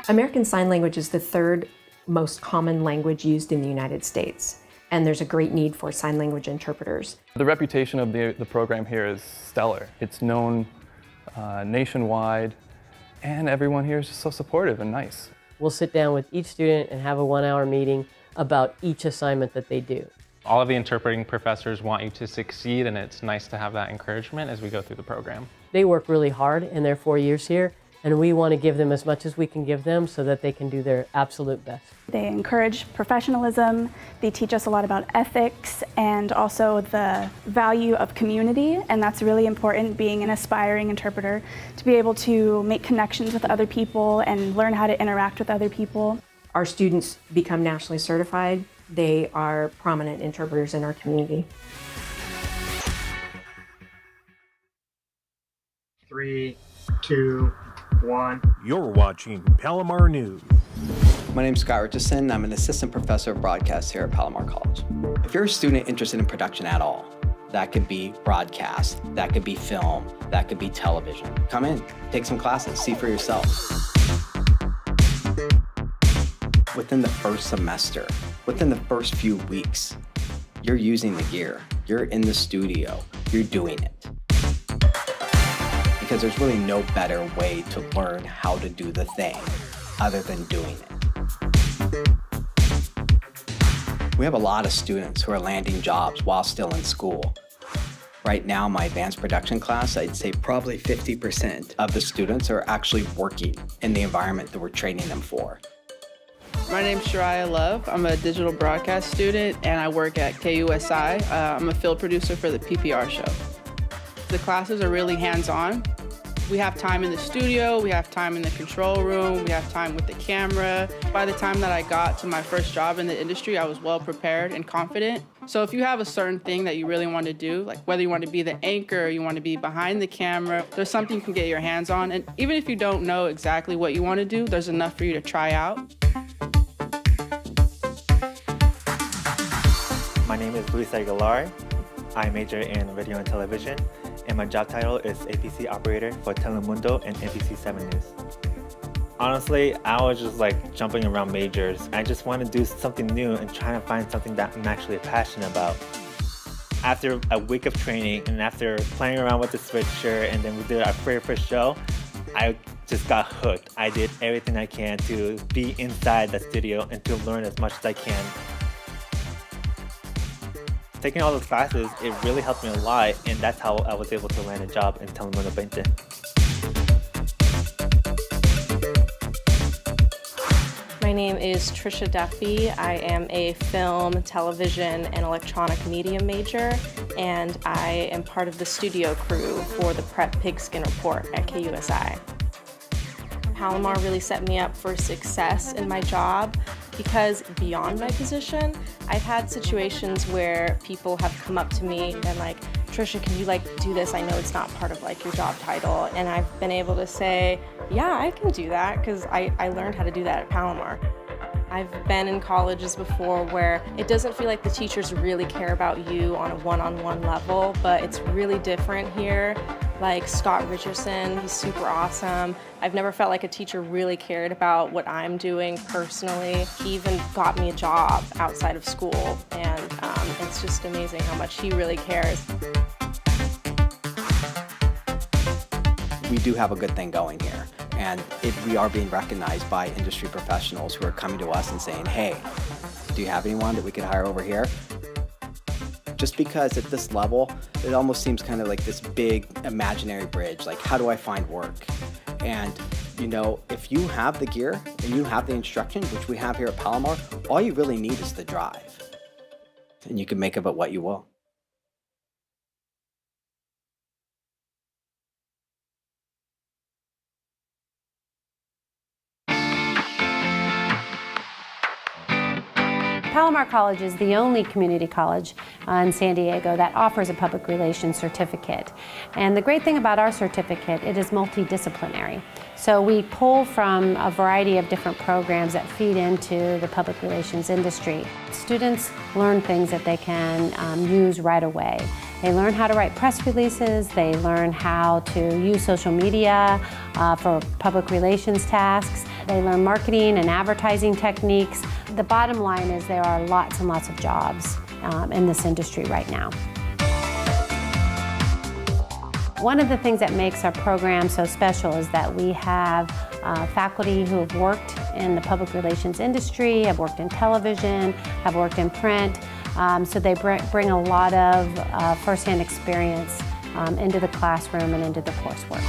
American Sign Language is the third most common language used in the United States, and there's a great need for sign language interpreters. The reputation of the program here is stellar. It's known nationwide, and everyone here is just so supportive and nice. We'll sit down with each student and have a 1-hour meeting about each assignment that they do. All of the interpreting professors want you to succeed, and it's nice to have that encouragement as we go through the program. They work really hard in their 4 years here, and we want to give them as much as we can give them so that they can do their absolute best. They encourage professionalism, they teach us a lot about ethics and also the value of community, and that's really important being an aspiring interpreter, to be able to make connections with other people and learn how to interact with other people. Our students become nationally certified. They are prominent interpreters in our community. 3, 2, 1. You're watching Palomar News. My name's Scott Richardson. I'm an assistant professor of broadcast here at Palomar College. If you're a student interested in production at all, that could be broadcast, that could be film, that could be television. Come in, take some classes, see for yourself. Within the first semester, within the first few weeks, you're using the gear, you're in the studio, you're doing it. Because there's really no better way to learn how to do the thing other than doing it. We have a lot of students who are landing jobs while still in school. Right now, my advanced production class, I'd say probably 50% of the students are actually working in the environment that we're training them for. My name's Shariah Love. I'm a digital broadcast student and I work at KUSI. I'm a field producer for the PPR show. The classes are really hands-on. We have time in the studio, we have time in the control room, we have time with the camera. By the time that I got to my first job in the industry, I was well prepared and confident. So if you have a certain thing that you really want to do, like whether you want to be the anchor or you want to be behind the camera, there's something you can get your hands on. And even if you don't know exactly what you want to do, there's enough for you to try out. My name is Luis Aguilar. I major in radio and television, and my job title is APC operator for Telemundo and NBC 7 News. Honestly, I was just like jumping around majors. I just want to do something new and trying to find something that I'm actually passionate about. After a week of training and after playing around with the switcher and then we did our very first show, I just got hooked. I did everything I can to be inside the studio and to learn as much as I can. Taking all those classes, it really helped me a lot, and that's how I was able to land a job in Telemundo 20. My name is Trisha Duffy. I am a film, television, and electronic media major, and I am part of the studio crew for the Prep Pigskin Report at KUSI. Palomar really set me up for success in my job because beyond my position, I've had situations where people have come up to me and like, Trisha, can you do this? I know it's not part of your job title. And I've been able to say, yeah, I can do that because I learned how to do that at Palomar. I've been in colleges before where it doesn't feel like the teachers really care about you on a one-on-one level, but it's really different here. Like Scott Richardson, he's super awesome. I've never felt like a teacher really cared about what I'm doing personally. He even got me a job outside of school, and it's just amazing how much he really cares. We do have a good thing going here, and we are being recognized by industry professionals who are coming to us and saying, hey, do you have anyone that we could hire over here? Just because at this level, it almost seems kind of like this big imaginary bridge, like how do I find work? And if you have the gear and you have the instruction, which we have here at Palomar, all you really need is the drive. And you can make of it what you will. Palomar College is the only community college in San Diego that offers a public relations certificate. And the great thing about our certificate, it is multidisciplinary. So we pull from a variety of different programs that feed into the public relations industry. Students learn things that they can use right away. They learn how to write press releases, they learn how to use social media for public relations tasks. They learn marketing and advertising techniques. The bottom line is there are lots and lots of jobs in this industry right now. One of the things that makes our program so special is that we have faculty who have worked in the public relations industry, have worked in television, have worked in print, so they bring a lot of firsthand experience into the classroom and into the coursework.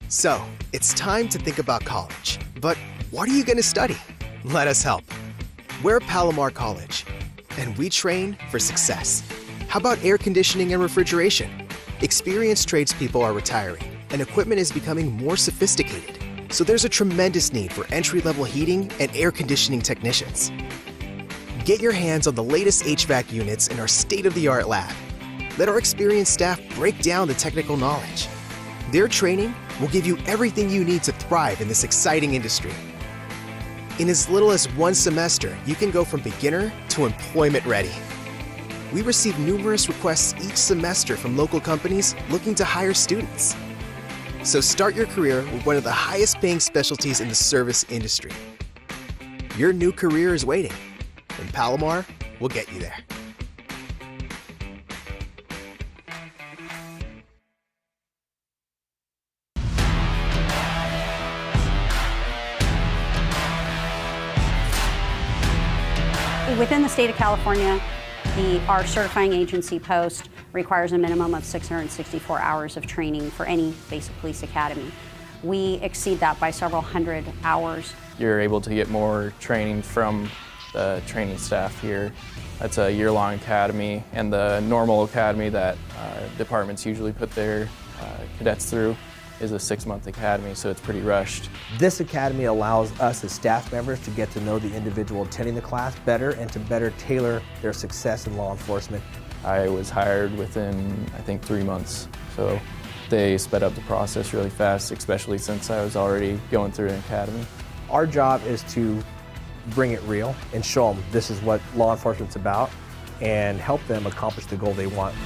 So, it's time to think about college. But what are you going to study? Let us help. We're Palomar College, and we train for success. How about air conditioning and refrigeration? Experienced tradespeople are retiring, and equipment is becoming more sophisticated. So there's a tremendous need for entry-level heating and air conditioning technicians. Get your hands on the latest HVAC units in our state-of-the-art lab. Let our experienced staff break down the technical knowledge. Their training will give you everything you need to thrive in this exciting industry. In as little as one semester, you can go from beginner to employment ready. We receive numerous requests each semester from local companies looking to hire students. So start your career with one of the highest paying specialties in the service industry. Your new career is waiting, and Palomar will get you there. Within the state of California, our certifying agency post requires a minimum of 664 hours of training for any basic police academy. We exceed that by several hundred hours. You're able to get more training from the training staff here. That's a year-long academy, and the normal academy that departments usually put their cadets through is a 6-month academy, so it's pretty rushed. This academy allows us as staff members to get to know the individual attending the class better and to better tailor their success in law enforcement. I was hired within, I think, 3 months, so they sped up the process really fast, especially since I was already going through an academy. Our job is to bring it real and show them this is what law enforcement's about and help them accomplish the goal they want.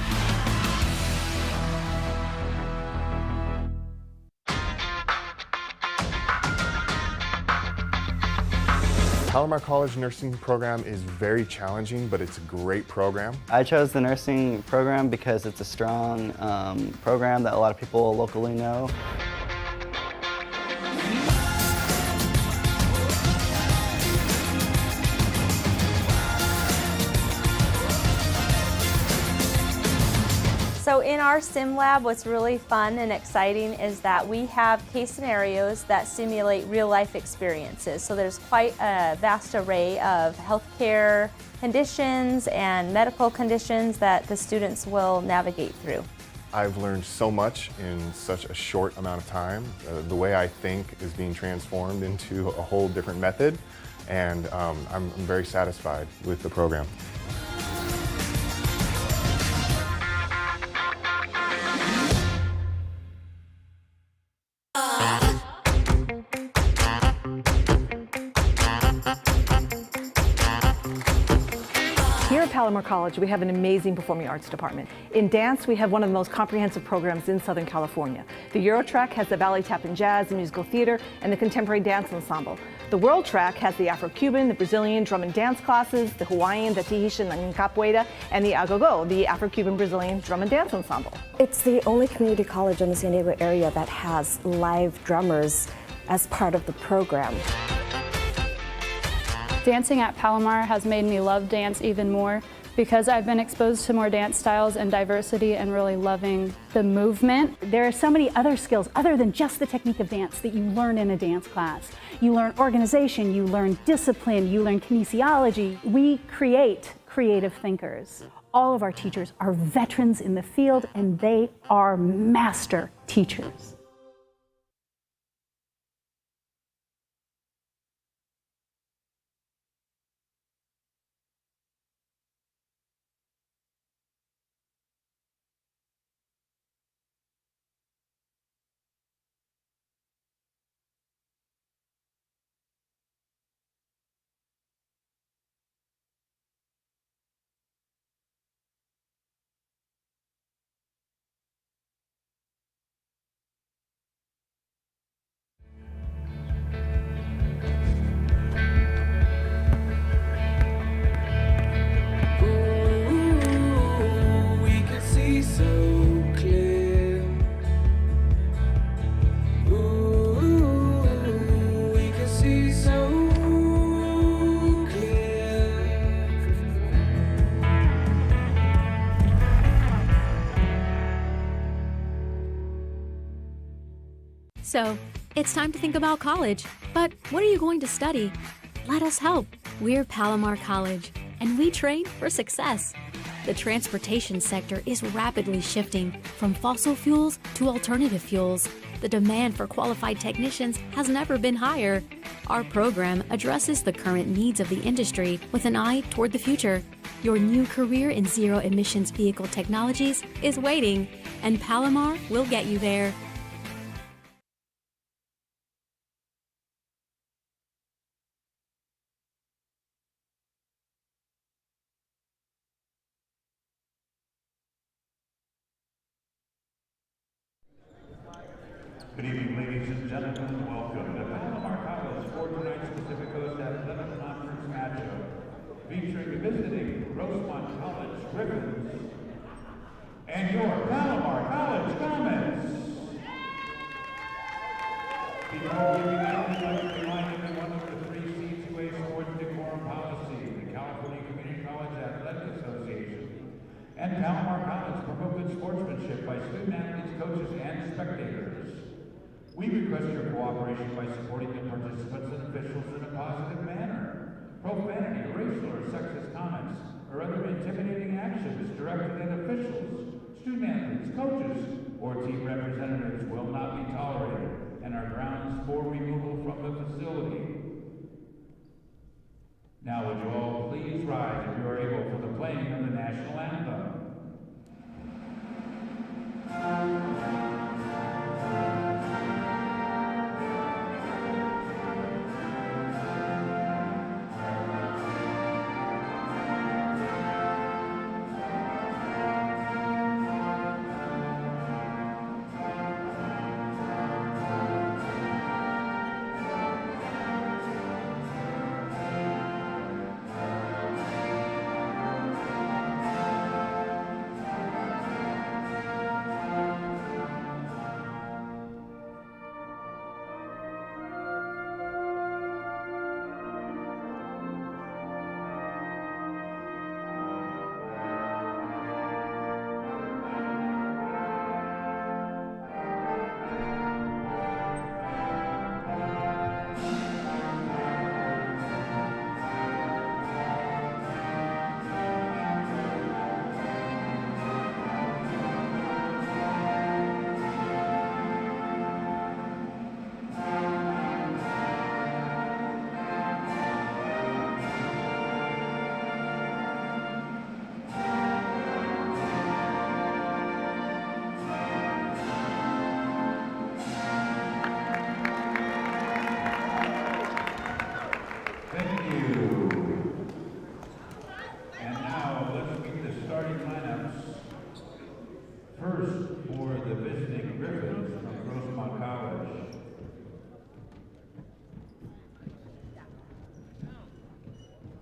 Palomar College nursing program is very challenging, but it's a great program. I chose the nursing program because it's a strong program that a lot of people locally know. So in our sim lab, what's really fun and exciting is that we have case scenarios that simulate real life experiences. So there's quite a vast array of healthcare conditions and medical conditions that the students will navigate through. I've learned so much in such a short amount of time. The way I think is being transformed into a whole different method, and I'm very satisfied with the program. Here at Palomar College, we have an amazing performing arts department. In dance, we have one of the most comprehensive programs in Southern California. The Euro track has the ballet, tap and jazz, the musical theater, and the contemporary dance ensemble. The World track has the Afro-Cuban, the Brazilian drum and dance classes, the Hawaiian, the Tahitian, and capoeira, and the Agogo, the Afro-Cuban Brazilian drum and dance ensemble. It's the only community college in the San Diego area that has live drummers as part of the program. Dancing at Palomar has made me love dance even more because I've been exposed to more dance styles and diversity and really loving the movement. There are so many other skills other than just the technique of dance that you learn in a dance class. You learn organization, you learn discipline, you learn kinesiology. We create creative thinkers. All of our teachers are veterans in the field and they are master teachers. So, it's time to think about college. But what are you going to study? Let us help. We're Palomar College, and we train for success. The transportation sector is rapidly shifting from fossil fuels to alternative fuels. The demand for qualified technicians has never been higher. Our program addresses the current needs of the industry with an eye toward the future. Your new career in zero-emissions vehicle technologies is waiting, and Palomar will get you there. Good evening, ladies and gentlemen. Welcome to Palomar College for tonight's Pacific Coast Athletic Conference matchup, featuring visiting Grossmont College Griffins and your Palomar College Comets. Before we begin, I'd like to remind everyone of the 3 C2A sports decorum policy. The California Community College Athletic Association and Palomar College promote good sportsmanship by student athletes, coaches, and spectators. We request your cooperation by supporting the participants and officials in a positive manner. Profanity, racial or sexist comments, or other intimidating actions directed at officials, student athletes, coaches, or team representatives will not be tolerated and are grounds for removal from the facility. Now would you all please rise if you are able for the playing of the national anthem.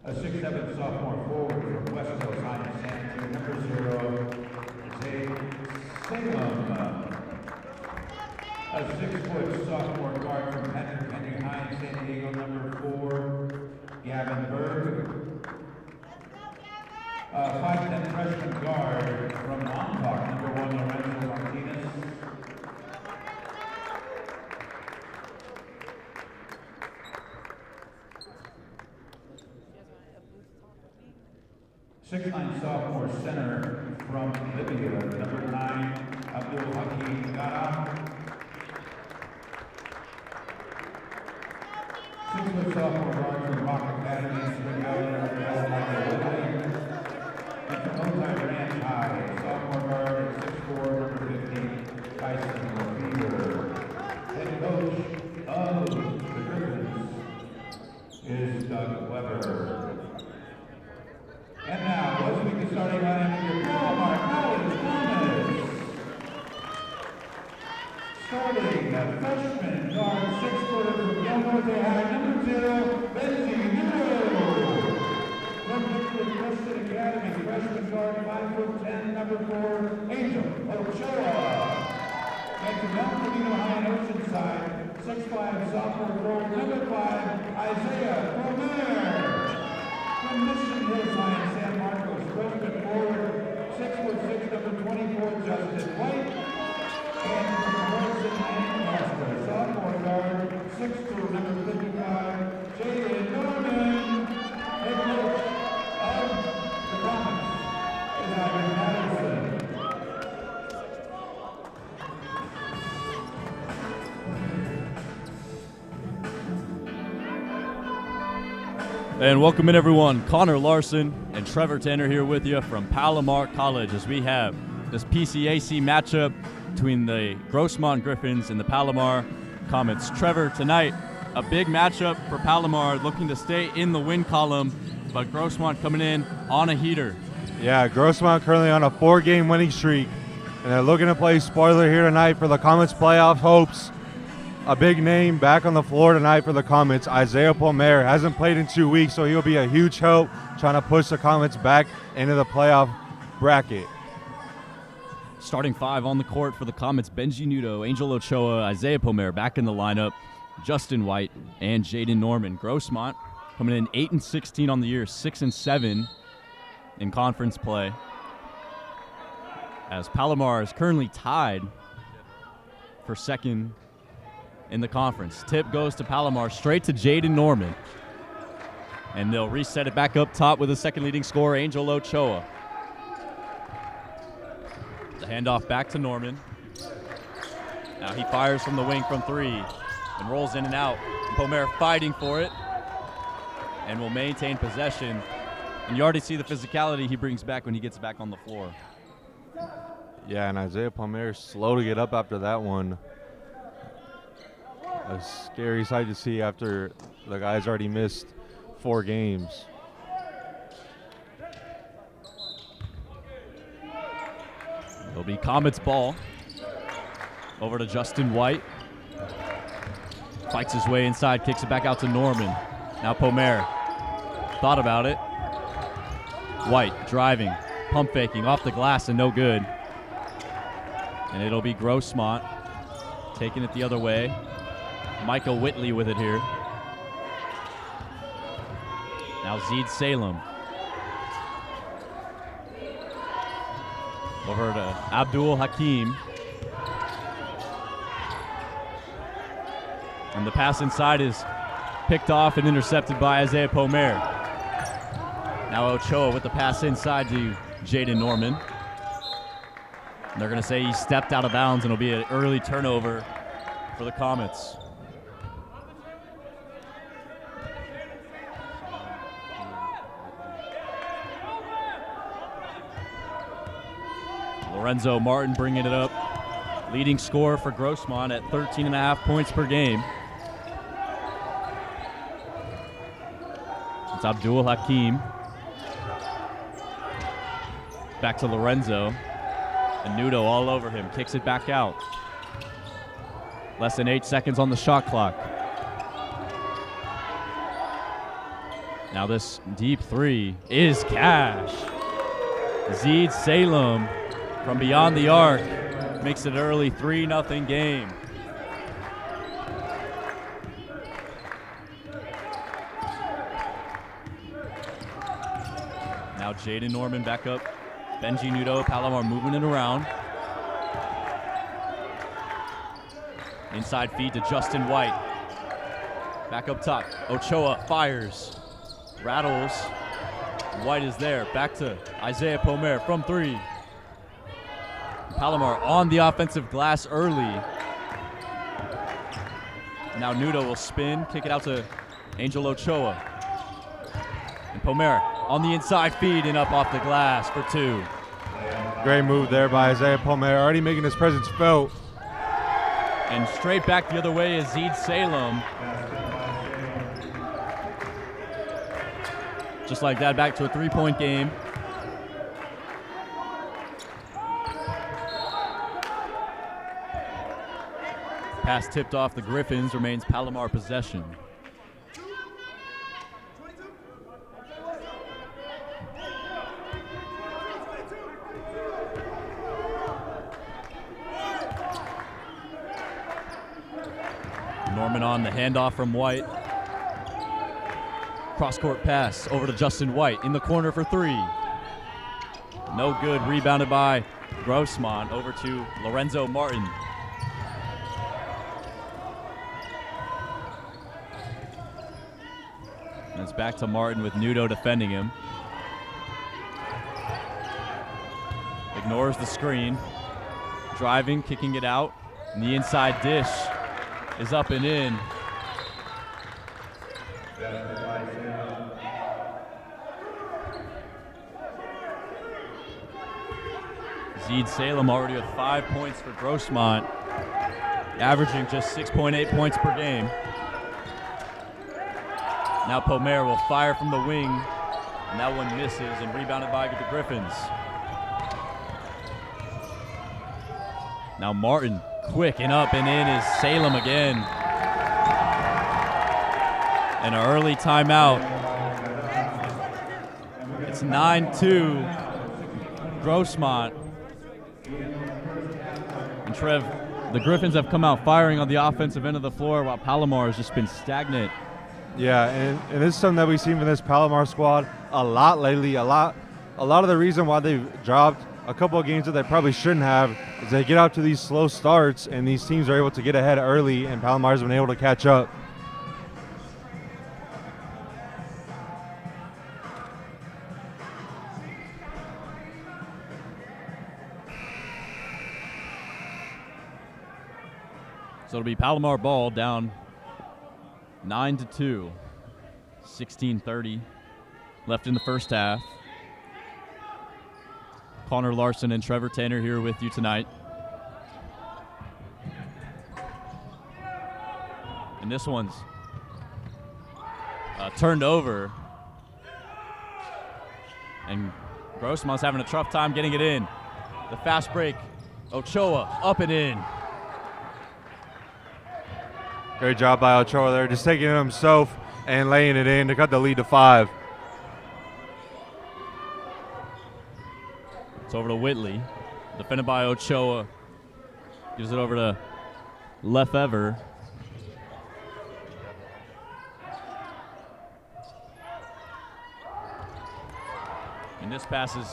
A 6'7" sophomore forward from West Coast High in San Diego, number 0, Salem. A 6-foot sophomore guard from Patrick Henry High in San Diego, number 4, Gavin Berg. A 5'10" freshman guard from Montauk, number 1, Lorenzo Martinez. 6'9" sophomore center from Libya, number 9, Abdul Hakim Gara. 6-foot sophomore guard from Rock Academy, Spring Valley, and from Oakland Ranch High, sophomore guard at 6'4", number 15, Tyson Lefevre. Head coach of the Griffins is Doug Weber. And now, let's make the starting lineup for your Palomar College Comets. Starting at freshman guard, 6-footer from Yellow High, number 0, Benzie. From Midland Christian Academy, freshman guard, 5'10", number 4, Angel Ochoa. And from Elmendino High and Oceanside, 6'5", sophomore forward, number 5, Isaiah Palomar. From Mission Hills High in San Marcos, freshman forward, 6'6", number 24, Justin White. And from Morrison and Lancaster, sophomore Simon Patterson. And welcome in, everyone. Connor Larson and Trevor Tanner here with you from Palomar College as we have this PCAC matchup between the Grossmont Griffins and the Palomar Comets. Trevor, tonight, a big matchup for Palomar, looking to stay in the win column, but Grossmont coming in on a heater. Yeah, Grossmont currently on a 4-game winning streak, and they're looking to play spoiler here tonight for the Comets playoff hopes. A big name back on the floor tonight for the Comets. Isaiah Palomar hasn't played in 2 weeks, so he'll be a huge help trying to push the Comets back into the playoff bracket. Starting 5 on the court for the Comets: Benji Nudo, Angel Ochoa, Isaiah Palomar back in the lineup, Justin White, and Jaden Norman. Grossmont coming in 8-16 on the year, 6-7 in conference play, as Palomar is currently tied for second in the conference. Tip goes to Palomar, straight to Jaden Norman. And they'll reset it back up top with the second leading scorer, Angel Ochoa. The handoff back to Norman. Now he fires from the wing from 3 and rolls in and out. Palomar fighting for it and will maintain possession. And you already see the physicality he brings back when he gets back on the floor. Yeah, and Isaiah Palomar is slow to get up after that one. A scary sight to see after the guy's already missed 4 games. It'll be Comets ball. Over to Justin White. Fights his way inside, kicks it back out to Norman. Now Palomar thought about it. White driving, pump faking off the glass and no good. And it'll be Grossmont taking it the other way. Micah Whitley with it here. Now Zeed Salem. Over to Abdul Hakim. And the pass inside is picked off and intercepted by Isaiah Palomar. Now Ochoa with the pass inside to Jaden Norman. And they're going to say he stepped out of bounds, and it'll be an early turnover for the Comets. Lorenzo Martin bringing it up. Leading scorer for Grossmont at 13.5 points per game. It's Abdul Hakim. Back to Lorenzo. And Nudo all over him. Kicks it back out. Less than 8 seconds on the shot clock. Now this deep 3 is cash. Zeed Salem from beyond the arc makes it early 3-0 game. Now Jaden Norman back up. Benji Nudo, Palomar moving it around. Inside feed to Justin White. Back up top. Ochoa fires. Rattles. White is there. Back to Isaiah Palomar from 3. Palomar on the offensive glass early. Now Nudo will spin, kick it out to Angel Ochoa. And Palomar on the inside feed and up off the glass for 2. Great move there by Isaiah Palomar, already making his presence felt. And straight back the other way is Zeed Salem. Just like that, back to a 3-point game. Pass tipped off the Griffins, remains Palomar possession. Norman on the handoff from White. Cross-court pass over to Justin White in the corner for 3. No good, rebounded by Grossmont over to Lorenzo Martin. And it's back to Martin with Nudo defending him. Ignores the screen. Driving, kicking it out. And the inside dish is up and in. Zeed Salem already with 5 points for Grossmont, averaging just 6.8 points per game. Now Palomar will fire from the wing, and that one misses and rebounded by the Griffins. Now Martin, quick and up and in is Salem again. And an early timeout. It's 9-2, Grossmont. And Trev, the Griffins have come out firing on the offensive end of the floor while Palomar has just been stagnant. Yeah, and this is something that we've seen from this Palomar squad a lot lately. A lot of the reason why they've dropped a couple of games that they probably shouldn't have is they get out to these slow starts, and these teams are able to get ahead early, and Palomar's been able to catch up. So it'll be Palomar ball down 9-2, 16:30 left in the first half. Connor Larson and Trevor Tanner here with you tonight. And this one's turned over. And Grossmont's having a tough time getting it in. The fast break, Ochoa up and in. Great job by Ochoa there, just taking it himself and laying it in to cut the lead to 5. It's over to Whitley. Defended by Ochoa. Gives it over to Lefevre. And this pass is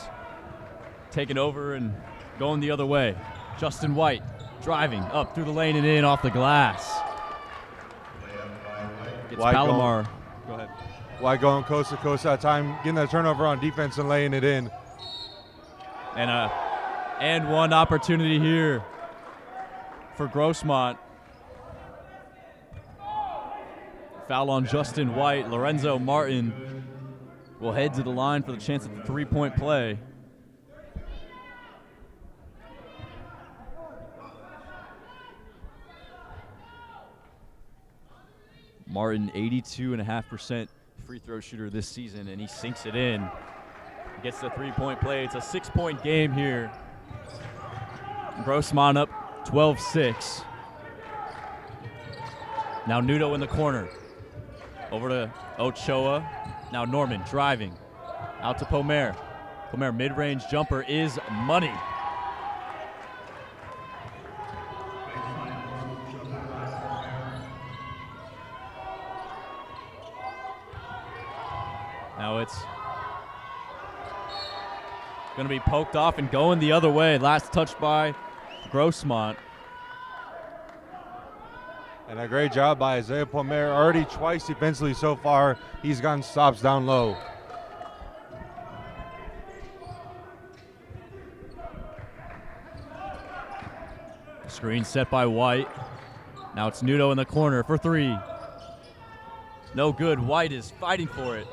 taken over and going the other way. Justin White driving up through the lane and in off the glass. It's Palomar. Go ahead. White going coast to coast that time, getting that turnover on defense and laying it in. And one opportunity here for Grossmont. Foul on Justin White. Lorenzo Martin will head to the line for the chance at the three-point play. Martin, 82.5% free throw shooter this season, and he sinks it in. Gets the three-point play. It's a 6-point game here. Grossmont up 12-6. Now Nudo in the corner. Over to Ochoa. Now Norman driving. Out to Palomar. Palomar mid-range jumper is money. Now it's going to be poked off and going the other way. Last touch by Grossmont. And a great job by Isaiah Palomar. Already twice defensively so far. He's gotten stops down low. Screen set by White. Now it's Nudo in the corner for three. No good. White is fighting for it.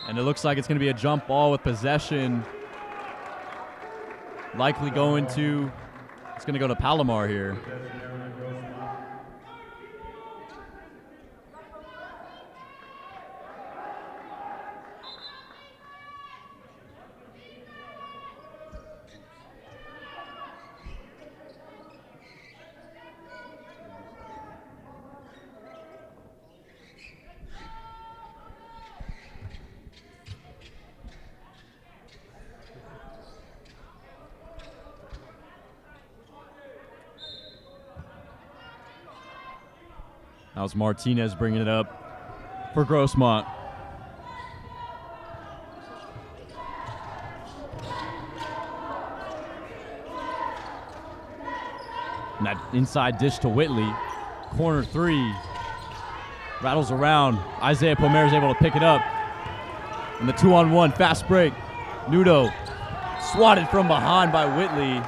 And it looks like it's going to be a jump ball with possession. Likely going to, it's going to go to Palomar here. That was Martinez bringing it up for Grossmont. And that inside dish to Whitley. Corner three. Rattles around. Isaiah Palomar is able to pick it up. And the 2-on-1 fast break. Nudo swatted from behind by Whitley.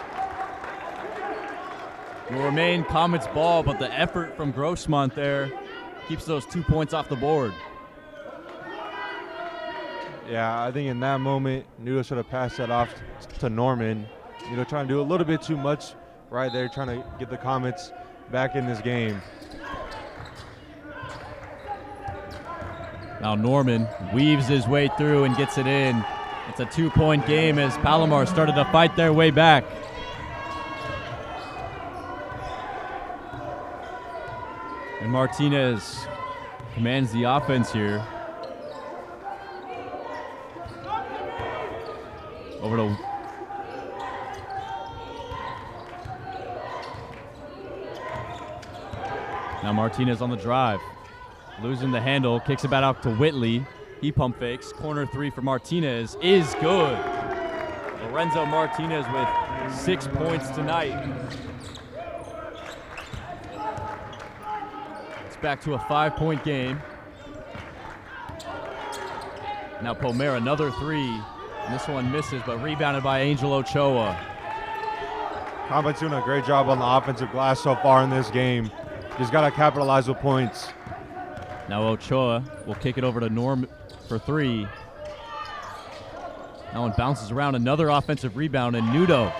Will remain Comets ball, but the effort from Grossmont there keeps those 2 points off the board. Yeah, I think in that moment, Nudo should have passed that off to Norman. Trying to do a little bit too much right there, trying to get the Comets back in this game. Now Norman weaves his way through and gets it in. It's a 2-point game as Palomar started to fight their way back. And Martinez commands the offense here. Over to now Martinez on the drive. Losing the handle, kicks it back out to Whitley. He pump fakes. Corner three for Martinez is good. Lorenzo Martinez with 6 points tonight. It's back to a 5-point game. Now Palomar, another three. And this one misses, but rebounded by Angel Ochoa. Comets doing a great job on the offensive glass so far in this game. Just got to capitalize with points. Now Ochoa will kick it over to Norm for three. That one bounces around, another offensive rebound, and Nudo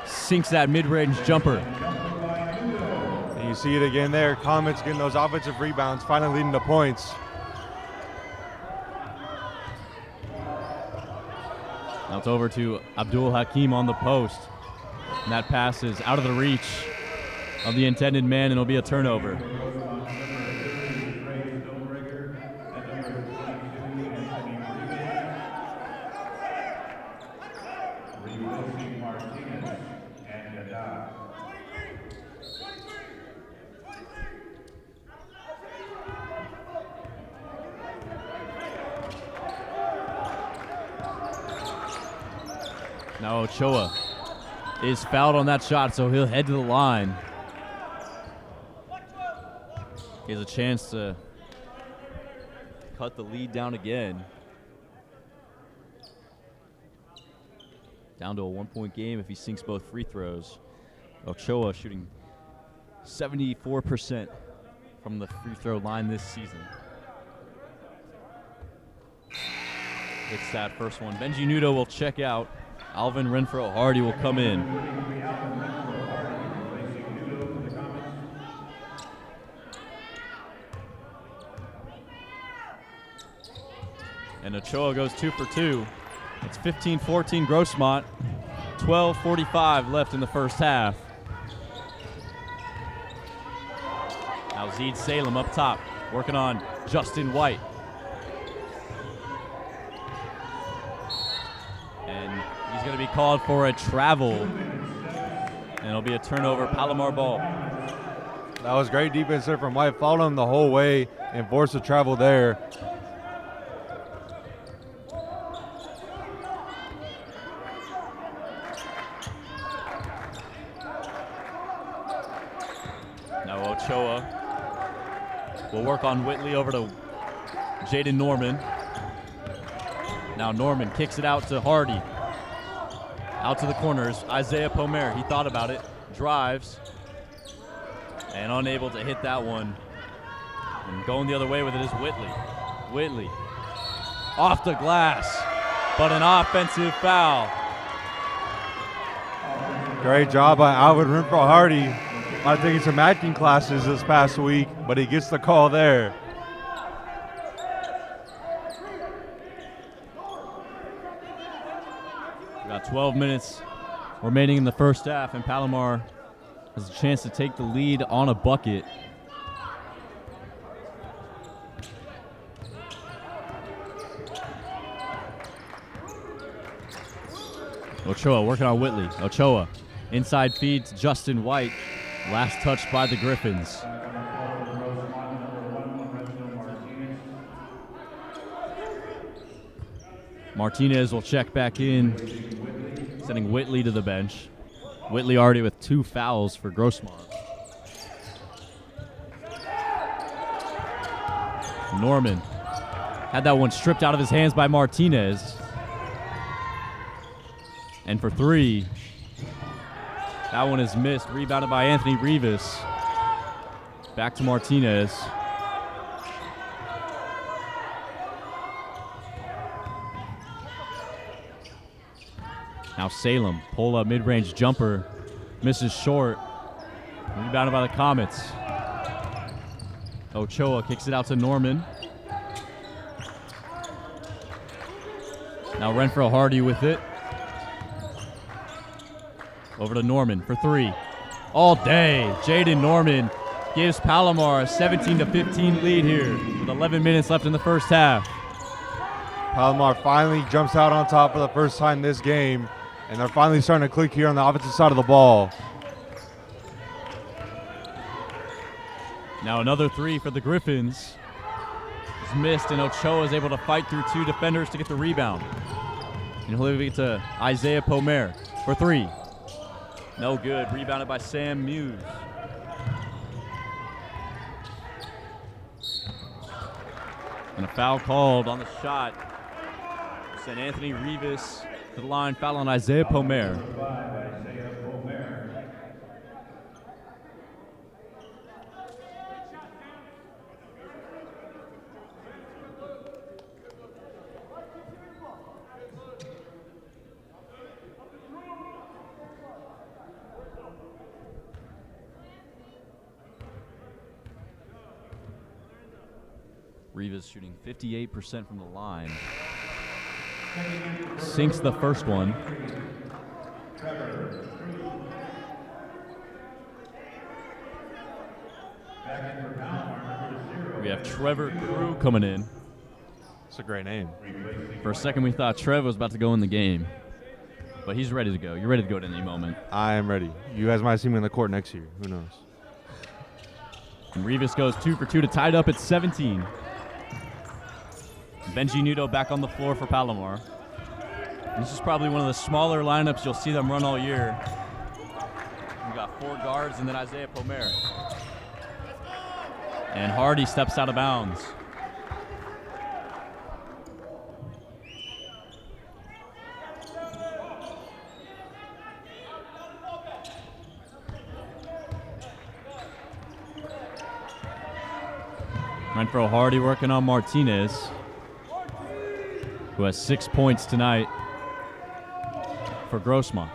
sinks that mid-range jumper. And you see it again there. Comets getting those offensive rebounds, finally leading to points. Now it's over to Abdul Hakim on the post. And that pass is out of the reach of the intended man, and it'll be a turnover. Now Ochoa is fouled on that shot, so he'll head to the line. He has a chance to cut the lead down again. Down to a 1-point game if he sinks both free throws. Ochoa shooting 74% from the free throw line this season. It's that first one. Benji Nudo will check out. Alvin Renfro-Hardy will come in. And Ochoa goes 2 for 2. It's 15-14 Grossmont. 12:45 left in the first half. Now Zeed Salem up top, working on Justin White. And he's going to be called for a travel. And it'll be a turnover, Palomar ball. That was great defense there from White. Followed him the whole way and forced the travel there. Now Ochoa will work on Whitley over to Jaden Norman. Now Norman kicks it out to Hardy. Out to the corners, Isaiah Palomar, he thought about it, drives, and unable to hit that one. And going the other way with it is Whitley. Whitley off the glass, but an offensive foul. Great job by Alvin Renfro-Hardy. I'm taking some acting classes this past week, but he gets the call there. Got 12 minutes remaining in the first half, and Palomar has a chance to take the lead on a bucket. Ochoa working on Whitley. Ochoa inside feed to Justin White. Last touch by the Griffins. Martinez will check back in, sending Whitley to the bench. Whitley already with 2 fouls for Grossmont. Norman had that one stripped out of his hands by Martinez. And for three, that one is missed. Rebounded by Anthony Rivas. Back to Martinez. Now Salem, pull up mid-range jumper, misses short. Rebounded by the Comets. Ochoa kicks it out to Norman. Now Renfro Hardy with it. Over to Norman for three. All day, Jaden Norman gives Palomar a 17-15 lead here with 11 minutes left in the first half. Palomar finally jumps out on top for the first time this game, and they're finally starting to click here on the offensive side of the ball. Now another three for the Griffins. It's missed, and Ochoa is able to fight through two defenders to get the rebound. And he'll leave it to Isaiah Pomer for three. No good. Rebounded by Sam Muse. And a foul called on the shot. Sent Anthony Rivas to the line. Foul on Isaiah Pomer. Rivas shooting 58% from the line. Sinks the first one. We have Trevor Crew coming in. It's a great name. For a second, we thought Trev was about to go in the game, but he's ready to go. You're ready to go at any moment. I am ready. You guys might see me in the court next year. Who knows? And Rivas goes 2 for 2 to tie it up at 17. Benji Nudo back on the floor for Palomar. And this is probably one of the smaller lineups you'll see them run all year. We've got 4 guards and then Isaiah Pomer. And Hardy steps out of bounds. Renfro Hardy working on Martinez, who has 6 points tonight for Grossmont.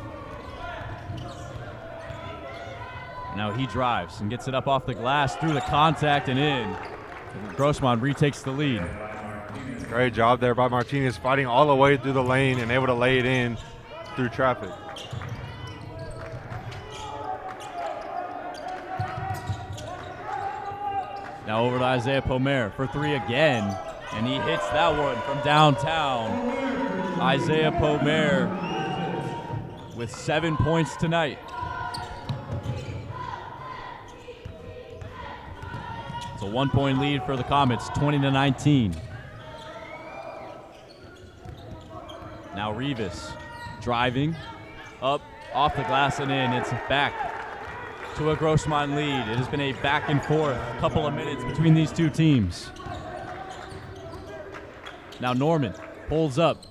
Now he drives and gets it up off the glass, through the contact and in. Grossmont retakes the lead. Great job there by Martinez, fighting all the way through the lane and able to lay it in through traffic. Now over to Isaiah Pomer for three again, and he hits that one from downtown. Isaiah Pomer with 7 points tonight. It's a 1 point lead for the Comets, 20-19. Now Rivas driving up off the glass and in. It's back to a Grossmont lead. It has been a back and forth couple of minutes between these two teams. Now Norman pulls up,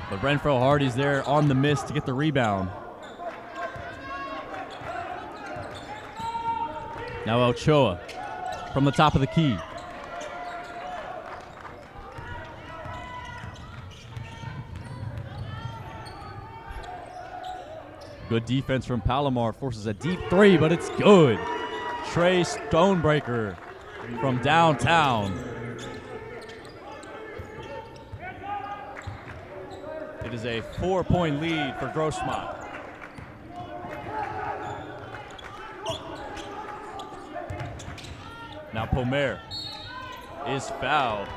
but Renfro Hardy's there on the miss to get the rebound. Now Ochoa from the top of the key. Good defense from Palomar, forces a deep three, but it's good. Trey Stonebreaker from downtown. It is a 4 point lead for Grossmont. Now Pomer is fouled.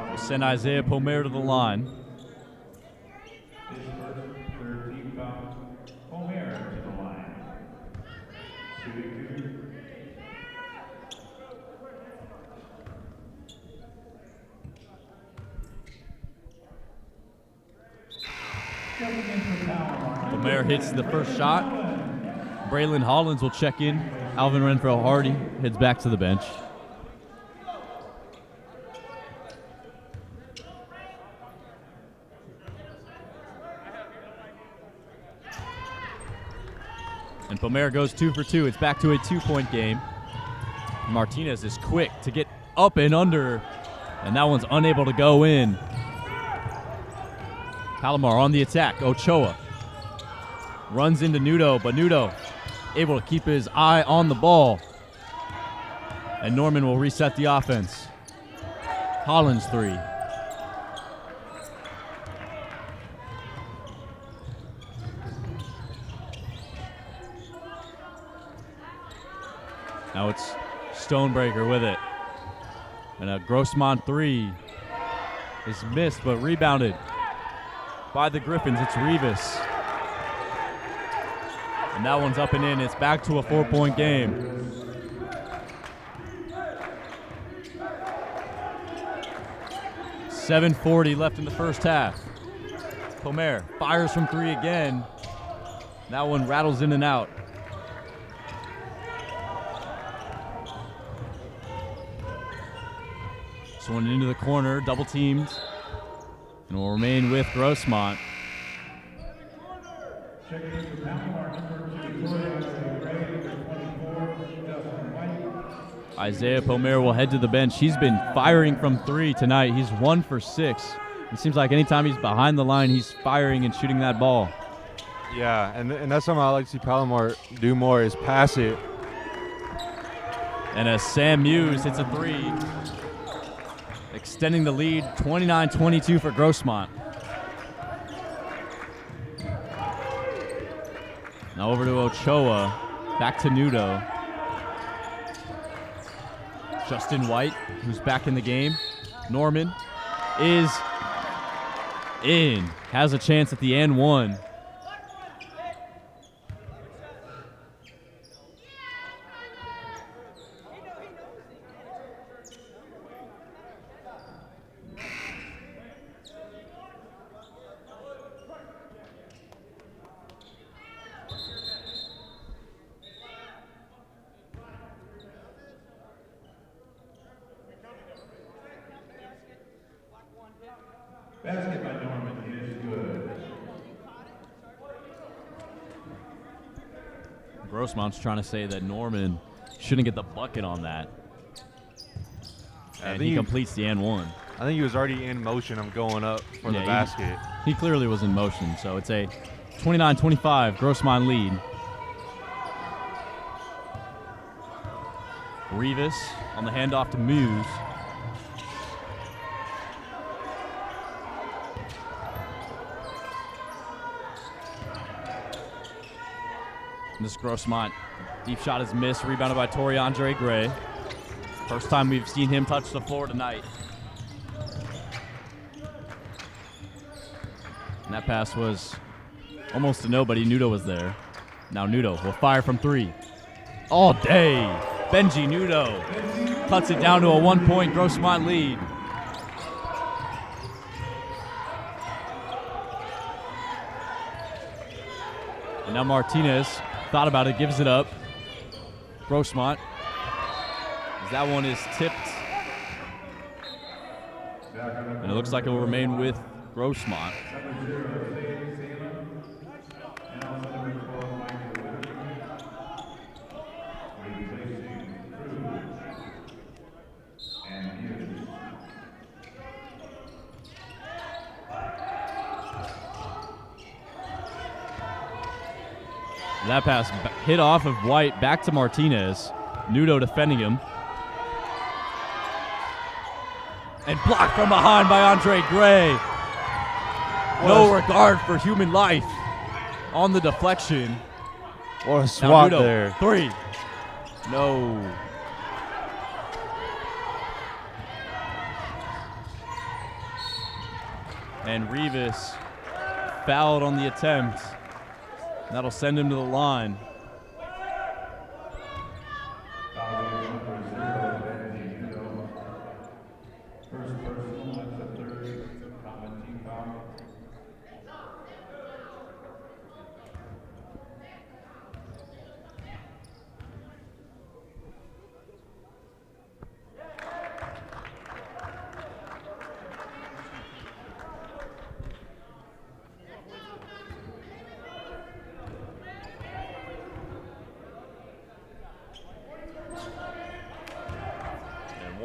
We'll send Isaiah Pomer to the line. Pomer hits the first shot. Braylon Hollins will check in. Alvin Renfro Hardy heads back to the bench. And Palomar goes 2 for 2. It's back to a 2-point game. Martinez is quick to get up and under, and that one's unable to go in. Palomar on the attack. Ochoa runs into Nudo, but Nudo able to keep his eye on the ball. And Norman will reset the offense. Hollins 3. Now it's Stonebreaker with it. And a Grossmont 3 is missed but rebounded by the Griffins. It's Rivas. And that one's up and in. It's back to a 4-point game. .740 left in the first half. Palomar fires from 3 again. That one rattles in and out. This one into the corner, double teamed, and will remain with Grossmont. Isaiah Palomar will head to the bench. He's been firing from 3 tonight. He's 1 for 6. It seems like anytime he's behind the line, he's firing and shooting that ball. Yeah, and that's something I like to see Palomar do more is pass it. And as Sam Muse hits a 3, extending the lead, 29-22 for Grossmont. Now over to Ochoa, back to Nudo. Justin White, who's back in the game. Norman is in, has a chance at the and one. Basket by Norman is good. Grossmont's trying to say that Norman shouldn't get the bucket on that. And he completes the and one. I think he was already in motion of going up for the basket. He clearly was in motion, so it's a 29-25 Grossmont lead. Rivas on the handoff to Muse. This Grossmont deep shot is missed, rebounded by Tori Andre Gray. First time we've seen him touch the floor tonight. And that pass was almost to nobody. Nudo was there. Now Nudo will fire from 3. All day. Benji Nudo cuts it down to a 1-point Grossmont lead. And now Martinez thought about it, gives it up. Grossmont. That one is tipped. And it looks like it will remain with Grossmont. That pass hit off of White, back to Martinez. Nudo defending him. And blocked from behind by Andre Gray. No regard for human life on the deflection. What a swat Nudo, there. 3. No. And Rivas fouled on the attempt. That'll send him to the line. First personal, that's the third common team foul.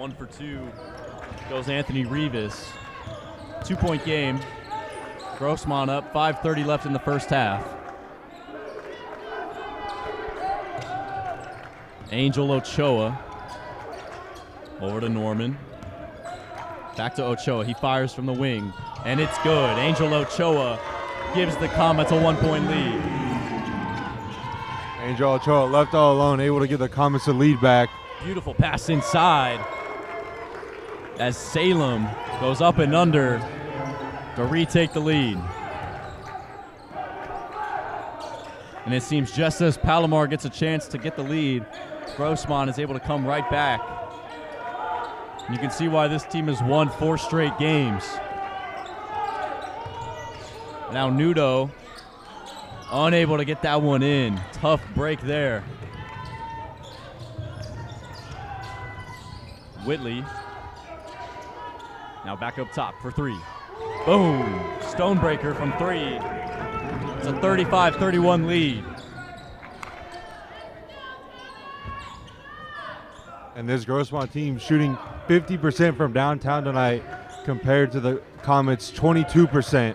1 for 2 goes Anthony Rivas. 2-point game. Grossmont up, 5:30 left in the first half. Angel Ochoa over to Norman. Back to Ochoa. He fires from the wing, and it's good. Angel Ochoa gives the Comets a 1-point lead. Angel Ochoa left all alone, able to give the Comets a lead back. Beautiful pass inside as Salem goes up and under to retake the lead. And it seems just as Palomar gets a chance to get the lead, Grossmont is able to come right back. And you can see why this team has won 4 straight games. Now Nudo unable to get that one in. Tough break there. Whitley now back up top for 3. Boom! Stonebreaker from 3. It's a 35-31 lead. And this Grossmont team shooting 50% from downtown tonight compared to the Comets' 22%.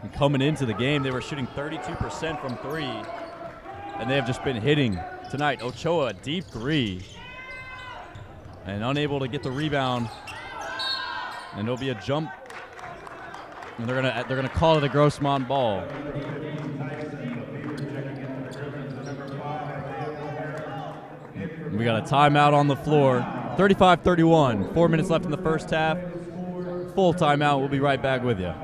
And coming into the game, they were shooting 32% from 3, and they have just been hitting tonight. Ochoa, deep 3, and unable to get the rebound. And there'll be a jump, and they're gonna call it a Grossmont ball. We got a timeout on the floor. 35-31. 4 minutes left in the first half. Full timeout. We'll be right back with you.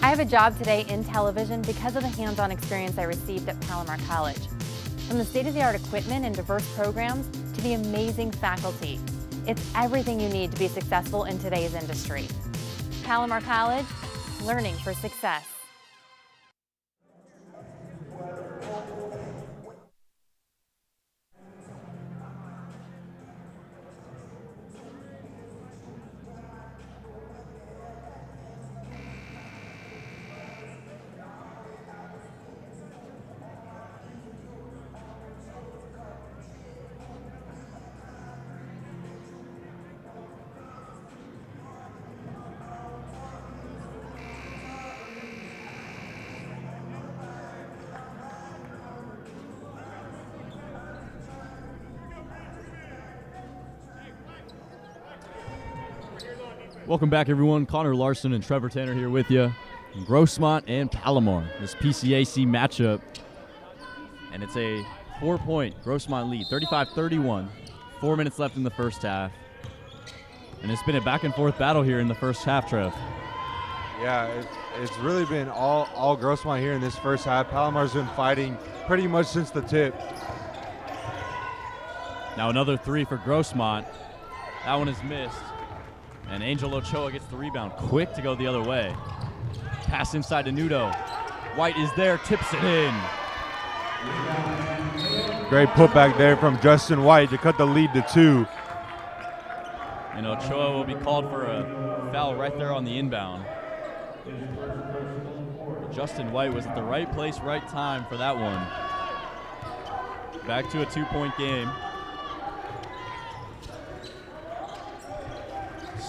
I have a job today in television because of the hands-on experience I received at Palomar College. From the state-of-the-art equipment and diverse programs to the amazing faculty. It's everything you need to be successful in today's industry. Palomar College, learning for success. Welcome back, everyone. Connor Larson and Trevor Tanner here with you. Grossmont and Palomar, this PCAC matchup. And it's a 4-point Grossmont lead, 35-31. 4 minutes left in the first half. And it's been a back-and-forth battle here in the first half, Trev. Yeah, it's really been all Grossmont here in this first half. Palomar's been fighting pretty much since the tip. Now another 3 for Grossmont. That one is missed. And Angel Ochoa gets the rebound. Quick to go the other way. Pass inside to Nudo. White is there, tips it in. Great putback there from Justin White to cut the lead to 2. And Ochoa will be called for a foul right there on the inbound. Justin White was at the right place, right time for that one. Back to a 2-point game.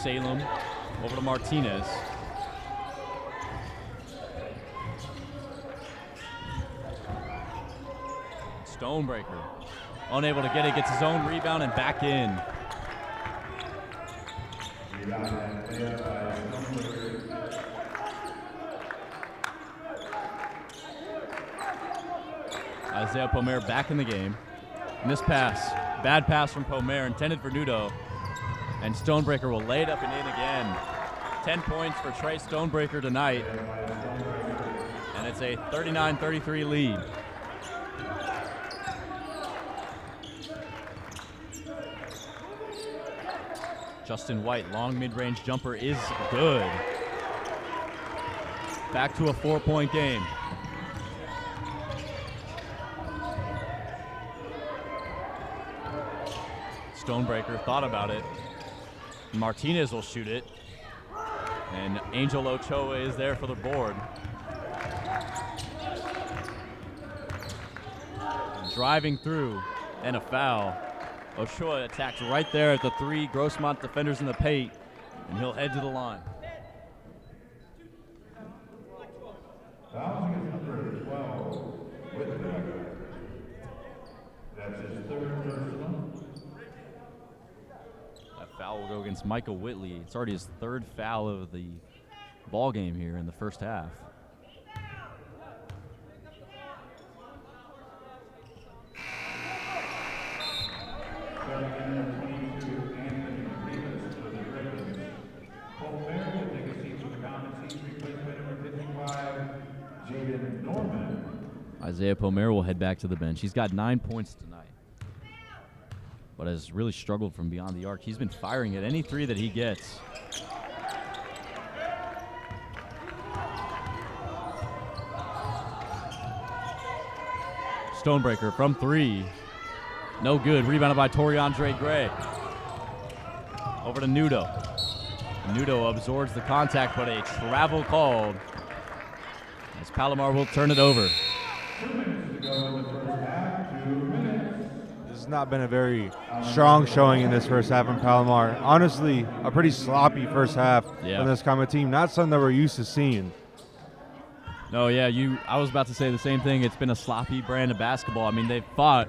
Salem over to Martinez. Stonebreaker unable to get it, gets his own rebound and back in. Isaiah Palomar back in the game. And this pass, bad pass from Palomar, intended for Nudo. And Stonebreaker will lay it up and in again. 10 points for Trey Stonebreaker tonight. And it's a 39-33 lead. Justin White, long mid-range jumper is good. Back to a 4-point game. Stonebreaker thought about it. Martinez will shoot it. And Angel Ochoa is there for the board. Driving through, and a foul. Ochoa attacks right there at the 3 Grossmont defenders in the paint, and he'll head to the line. Foul against number 12, Whitman. That's his 3rd personal. That foul will go against Michael Whitley. It's already his 3rd foul of the ball game here in the first half. Isaiah Palomar will head back to the bench. He's got 9 points tonight, but has really struggled from beyond the arc. He's been firing at any 3 that he gets. Stonebreaker from 3. No good. Rebounded by Toriandre Gray. Over to Nudo. Nudo absorbs the contact, but a travel called as Palomar will turn it over. 2 minutes to go in the first half. 2 minutes. This has not been a very strong showing in this first half from Palomar. Honestly, a pretty sloppy first half from this Comet team. Not something that we're used to seeing. No, yeah, I was about to say the same thing. It's been a sloppy brand of basketball. I mean, they've fought.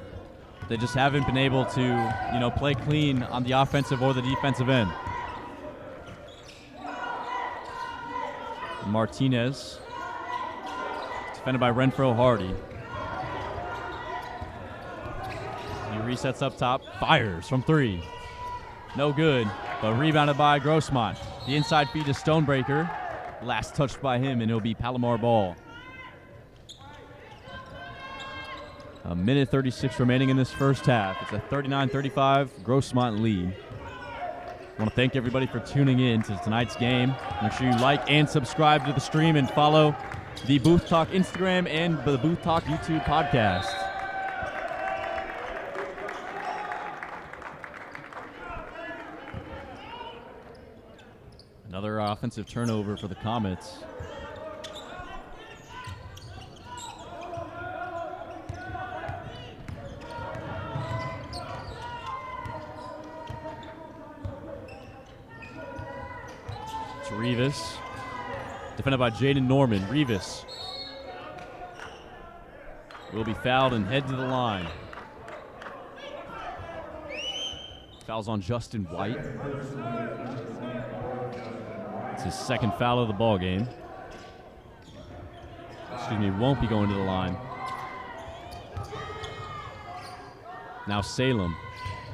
They just haven't been able to, play clean on the offensive or the defensive end. Martinez, defended by Renfro Hardy. He resets up top, fires from 3. No good, but rebounded by Grossmont. The inside feed to Stonebreaker. Last touched by him, and it'll be Palomar ball. A minute 36 remaining in this first half. It's a 39-35 Grossmont lead. I want to thank everybody for tuning in to tonight's game. Make sure you like and subscribe to the stream and follow the Booth Talk Instagram and the Booth Talk YouTube podcast. Another offensive turnover for the Comets. It's Rivas, defended by Jaden Norman. Rivas will be fouled and head to the line. Fouls on Justin White. It's his 2nd foul of the ball game. Won't be going to the line. Now Salem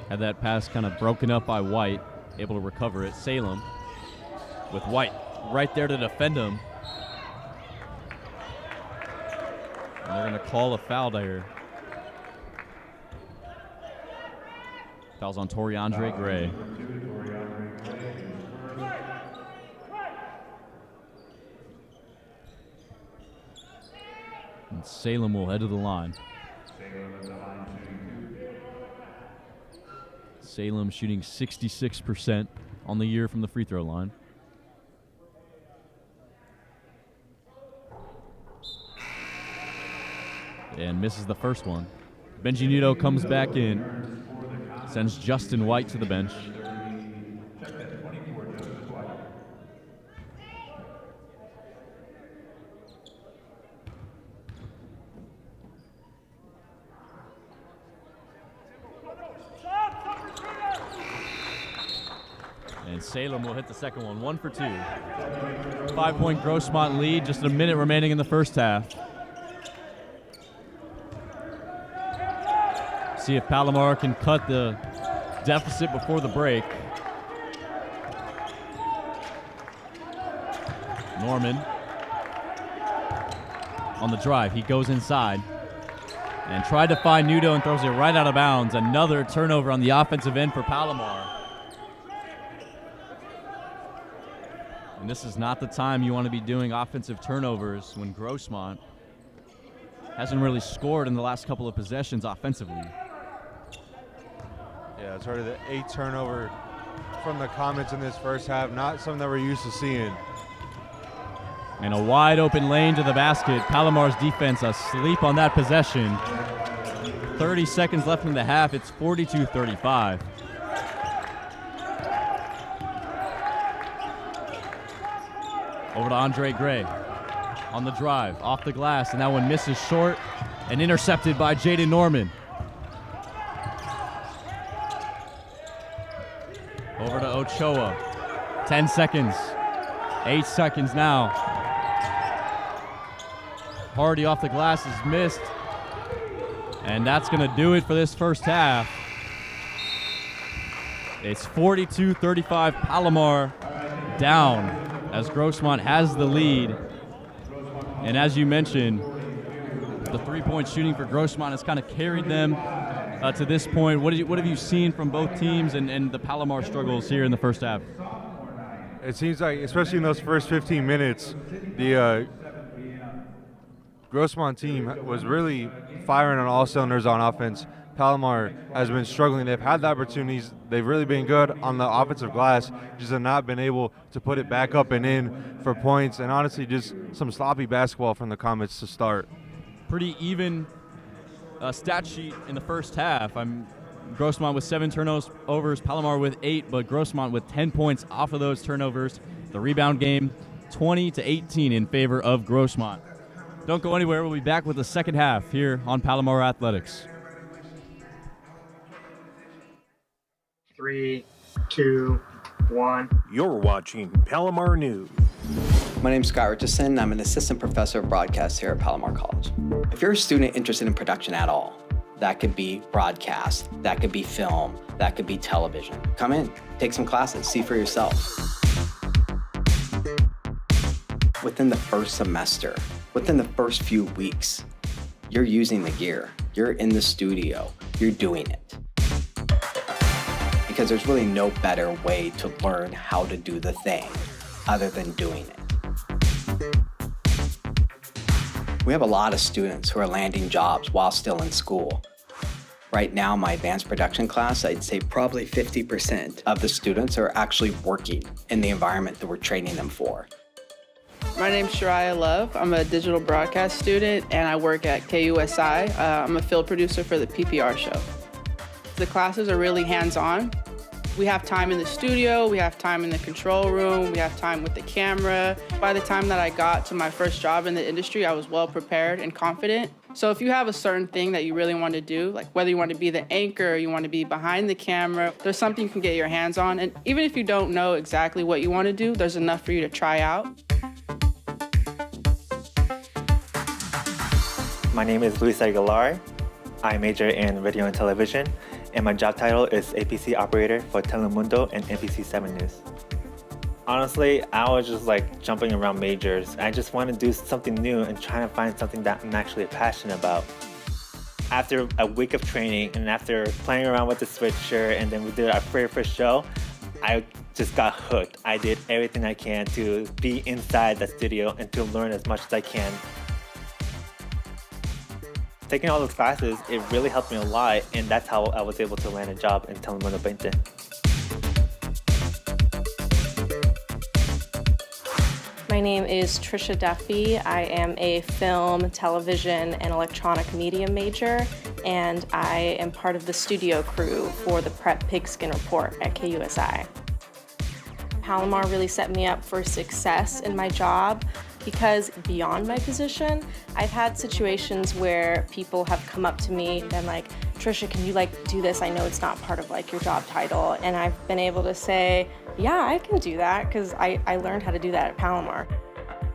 had that pass kind of broken up by White, able to recover it. Salem with White right there to defend him. And they're going to call a foul there. Foul's on Toriandre Gray. And Salem will head to the line. Salem shooting 66% on the year from the free throw line. And misses the first one. Benji Nudo comes back in, sends Justin White to the bench. And Salem will hit the second one, 1 for 2. 5-point Grossmont lead, just a minute remaining in the first half. See if Palomar can cut the deficit before the break. Norman on the drive. He goes inside and tried to find Nudo and throws it right out of bounds. Another turnover on the offensive end for Palomar. And this is not the time you want to be doing offensive turnovers when Grossmont hasn't really scored in the last couple of possessions offensively. Yeah, it's already the 8th turnover from the Comets in this first half, not something that we're used to seeing. And a wide open lane to the basket. Palomar's defense asleep on that possession. 30 seconds left in the half. It's 42-35. Over to Andre Gray on the drive, off the glass, and that one misses short and intercepted by Jaden Norman. Over to Ochoa. 10 seconds. 8 seconds now. Hardy off the glass is missed. And that's going to do it for this first half. It's 42-35, Palomar down as Grossmont has the lead. And as you mentioned, the three-point shooting for Grossmont has kind of carried them to this point. What have you seen from both teams and the Palomar struggles here in the first half? It seems like, especially in those first 15 minutes, the Grossmont team was really firing on all cylinders on offense. Palomar has been struggling. They've had the opportunities. They've really been good on the offensive glass, just have not been able to put it back up and in for points. And honestly, just some sloppy basketball from the Comets to start. Pretty even stat sheet in the first half. Grossmont with 7 turnovers, Palomar with 8, but Grossmont with 10 points off of those turnovers. The rebound game, 20-18 in favor of Grossmont. Don't go anywhere. We'll be back with the second half here on Palomar Athletics. 3, 2, 1. You're watching Palomar News. My name's Scott Richardson. I'm an assistant professor of broadcast here at Palomar College. If you're a student interested in production at all, that could be broadcast, that could be film, that could be television. Come in, take some classes, see for yourself. Within the first semester, within the first few weeks, you're using the gear, you're in the studio, you're doing it. Because there's really no better way to learn how to do the thing other than doing it. We have a lot of students who are landing jobs while still in school. Right now, my advanced production class, I'd say probably 50% of the students are actually working in the environment that we're training them for. My name's Shariah Love. I'm a digital broadcast student and I work at KUSI. I'm a field producer for the PPR show. The classes are really hands-on. We have time in the studio, we have time in the control room, we have time with the camera. By the time that I got to my first job in the industry, I was well prepared and confident. So if you have a certain thing that you really want to do, like whether you want to be the anchor or you want to be behind the camera, there's something you can get your hands on. And even if you don't know exactly what you want to do, there's enough for you to try out. My name is Luis Aguilar. I major in radio and television, and my job title is APC operator for Telemundo and NBC 7 News. Honestly, I was just like jumping around majors. I just want to do something new and trying to find something that I'm actually passionate about. After a week of training and after playing around with the switcher and then we did our very first show, I just got hooked. I did everything I can to be inside the studio and to learn as much as I can. Taking all those classes, it really helped me a lot, and that's how I was able to land a job in Telemundo 20. My name is Trisha Duffy. I am a film, television, and electronic media major, and I am part of the studio crew for the Prep Pigskin Report at KUSI. Palomar really set me up for success in my job because beyond my position, I've had situations where people have come up to me and like, Trisha, can you do this? I know it's not part of your job title. And I've been able to say, yeah, I can do that because I learned how to do that at Palomar.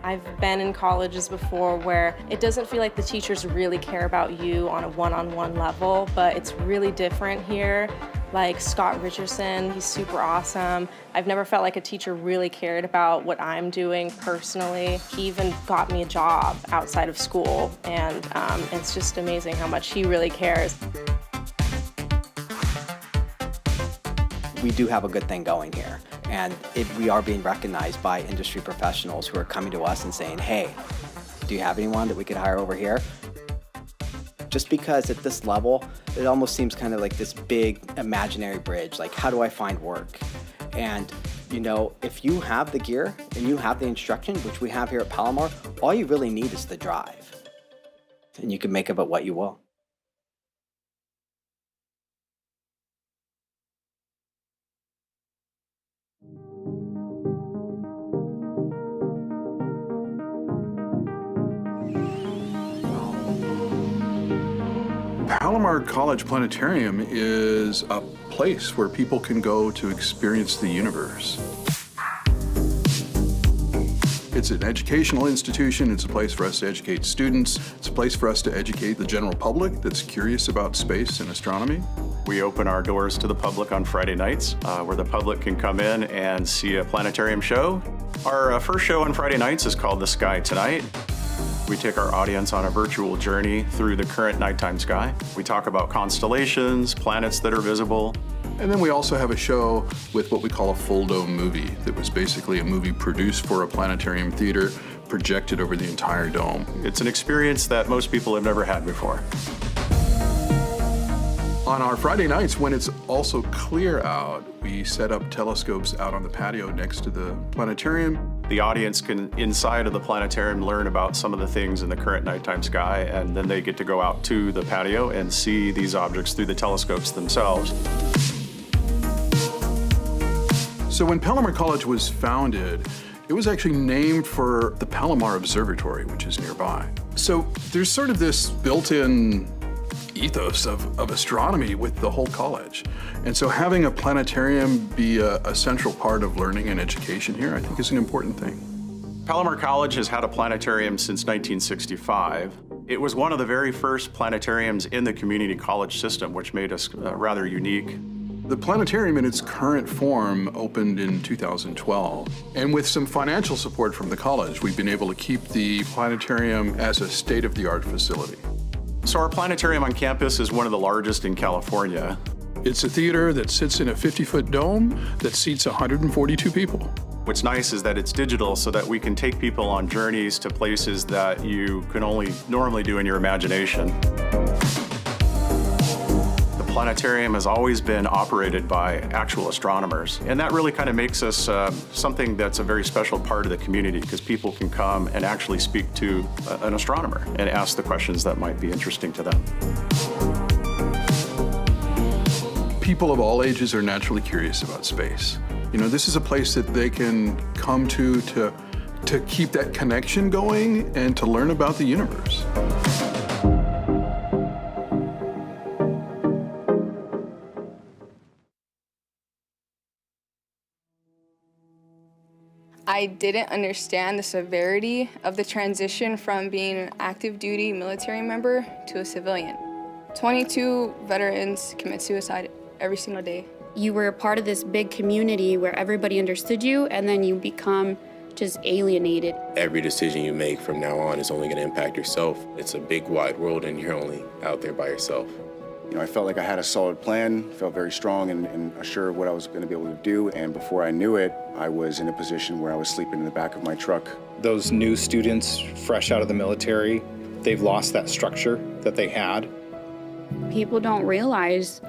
I've been in colleges before where it doesn't feel like the teachers really care about you on a one-on-one level, but it's really different here. Like Scott Richardson, he's super awesome. I've never felt like a teacher really cared about what I'm doing personally. He even got me a job outside of school, and it's just amazing how much he really cares. We do have a good thing going here, and we are being recognized by industry professionals who are coming to us and saying, hey, do you have anyone that we could hire over here? Just because at this level, it almost seems kind of like this big imaginary bridge, like how do I find work? And you know, if you have the gear and you have the instruction, which we have here at Palomar, all you really need is the drive. And you can make of it what you will. Palomar College Planetarium is a place where people can go to experience the universe. It's an educational institution. It's a place for us to educate students. It's a place for us to educate the general public that's curious about space and astronomy. We open our doors to the public on Friday nights, where the public can come in and see a planetarium show. Our first show on Friday nights is called The Sky Tonight. We take our audience on a virtual journey through the current nighttime sky. We talk about constellations, planets that are visible. And then we also have a show with what we call a full dome movie that was basically a movie produced for a planetarium theater, projected over the entire dome. It's an experience that most people have never had before. On our Friday nights, when it's also clear out, we set up telescopes out on the patio next to the planetarium. The audience can, inside of the planetarium, learn about some of the things in the current nighttime sky, and then they get to go out to the patio and see these objects through the telescopes themselves. So when Palomar College was founded, it was actually named for the Palomar Observatory, which is nearby. So there's sort of this built-in ethos of astronomy with the whole college. And so having a planetarium be a central part of learning and education here, I think is an important thing. Palomar College has had a planetarium since 1965. It was one of the very first planetariums in the community college system, which made us rather unique. The planetarium in its current form opened in 2012. And with some financial support from the college, we've been able to keep the planetarium as a state-of-the-art facility. So our planetarium on campus is one of the largest in California. It's a theater that sits in a 50-foot dome that seats 142 people. What's nice is that it's digital, so that we can take people on journeys to places that you can only normally do in your imagination. The planetarium has always been operated by actual astronomers, and that really kind of makes us something that's a very special part of the community, because people can come and actually speak to an astronomer and ask the questions that might be interesting to them. People of all ages are naturally curious about space. You know, this is a place that they can come to keep that connection going and to learn about the universe. I didn't understand the severity of the transition from being an active duty military member to a civilian. 22 veterans commit suicide every single day. You were a part of this big community where everybody understood you, and then you become just alienated. Every decision you make from now on is only going to impact yourself. It's a big, wide world, and you're only out there by yourself. You know, I felt like I had a solid plan, felt very strong and assured of what I was going to be able to do. And before I knew it, I was in a position where I was sleeping in the back of my truck. Those new students, fresh out of the military, they've lost that structure that they had. People don't realize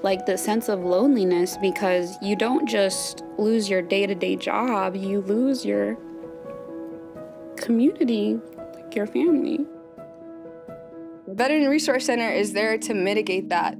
like the sense of loneliness, because you don't just lose your day-to-day job, you lose your community, like your family. The Veteran Resource Center is there to mitigate that.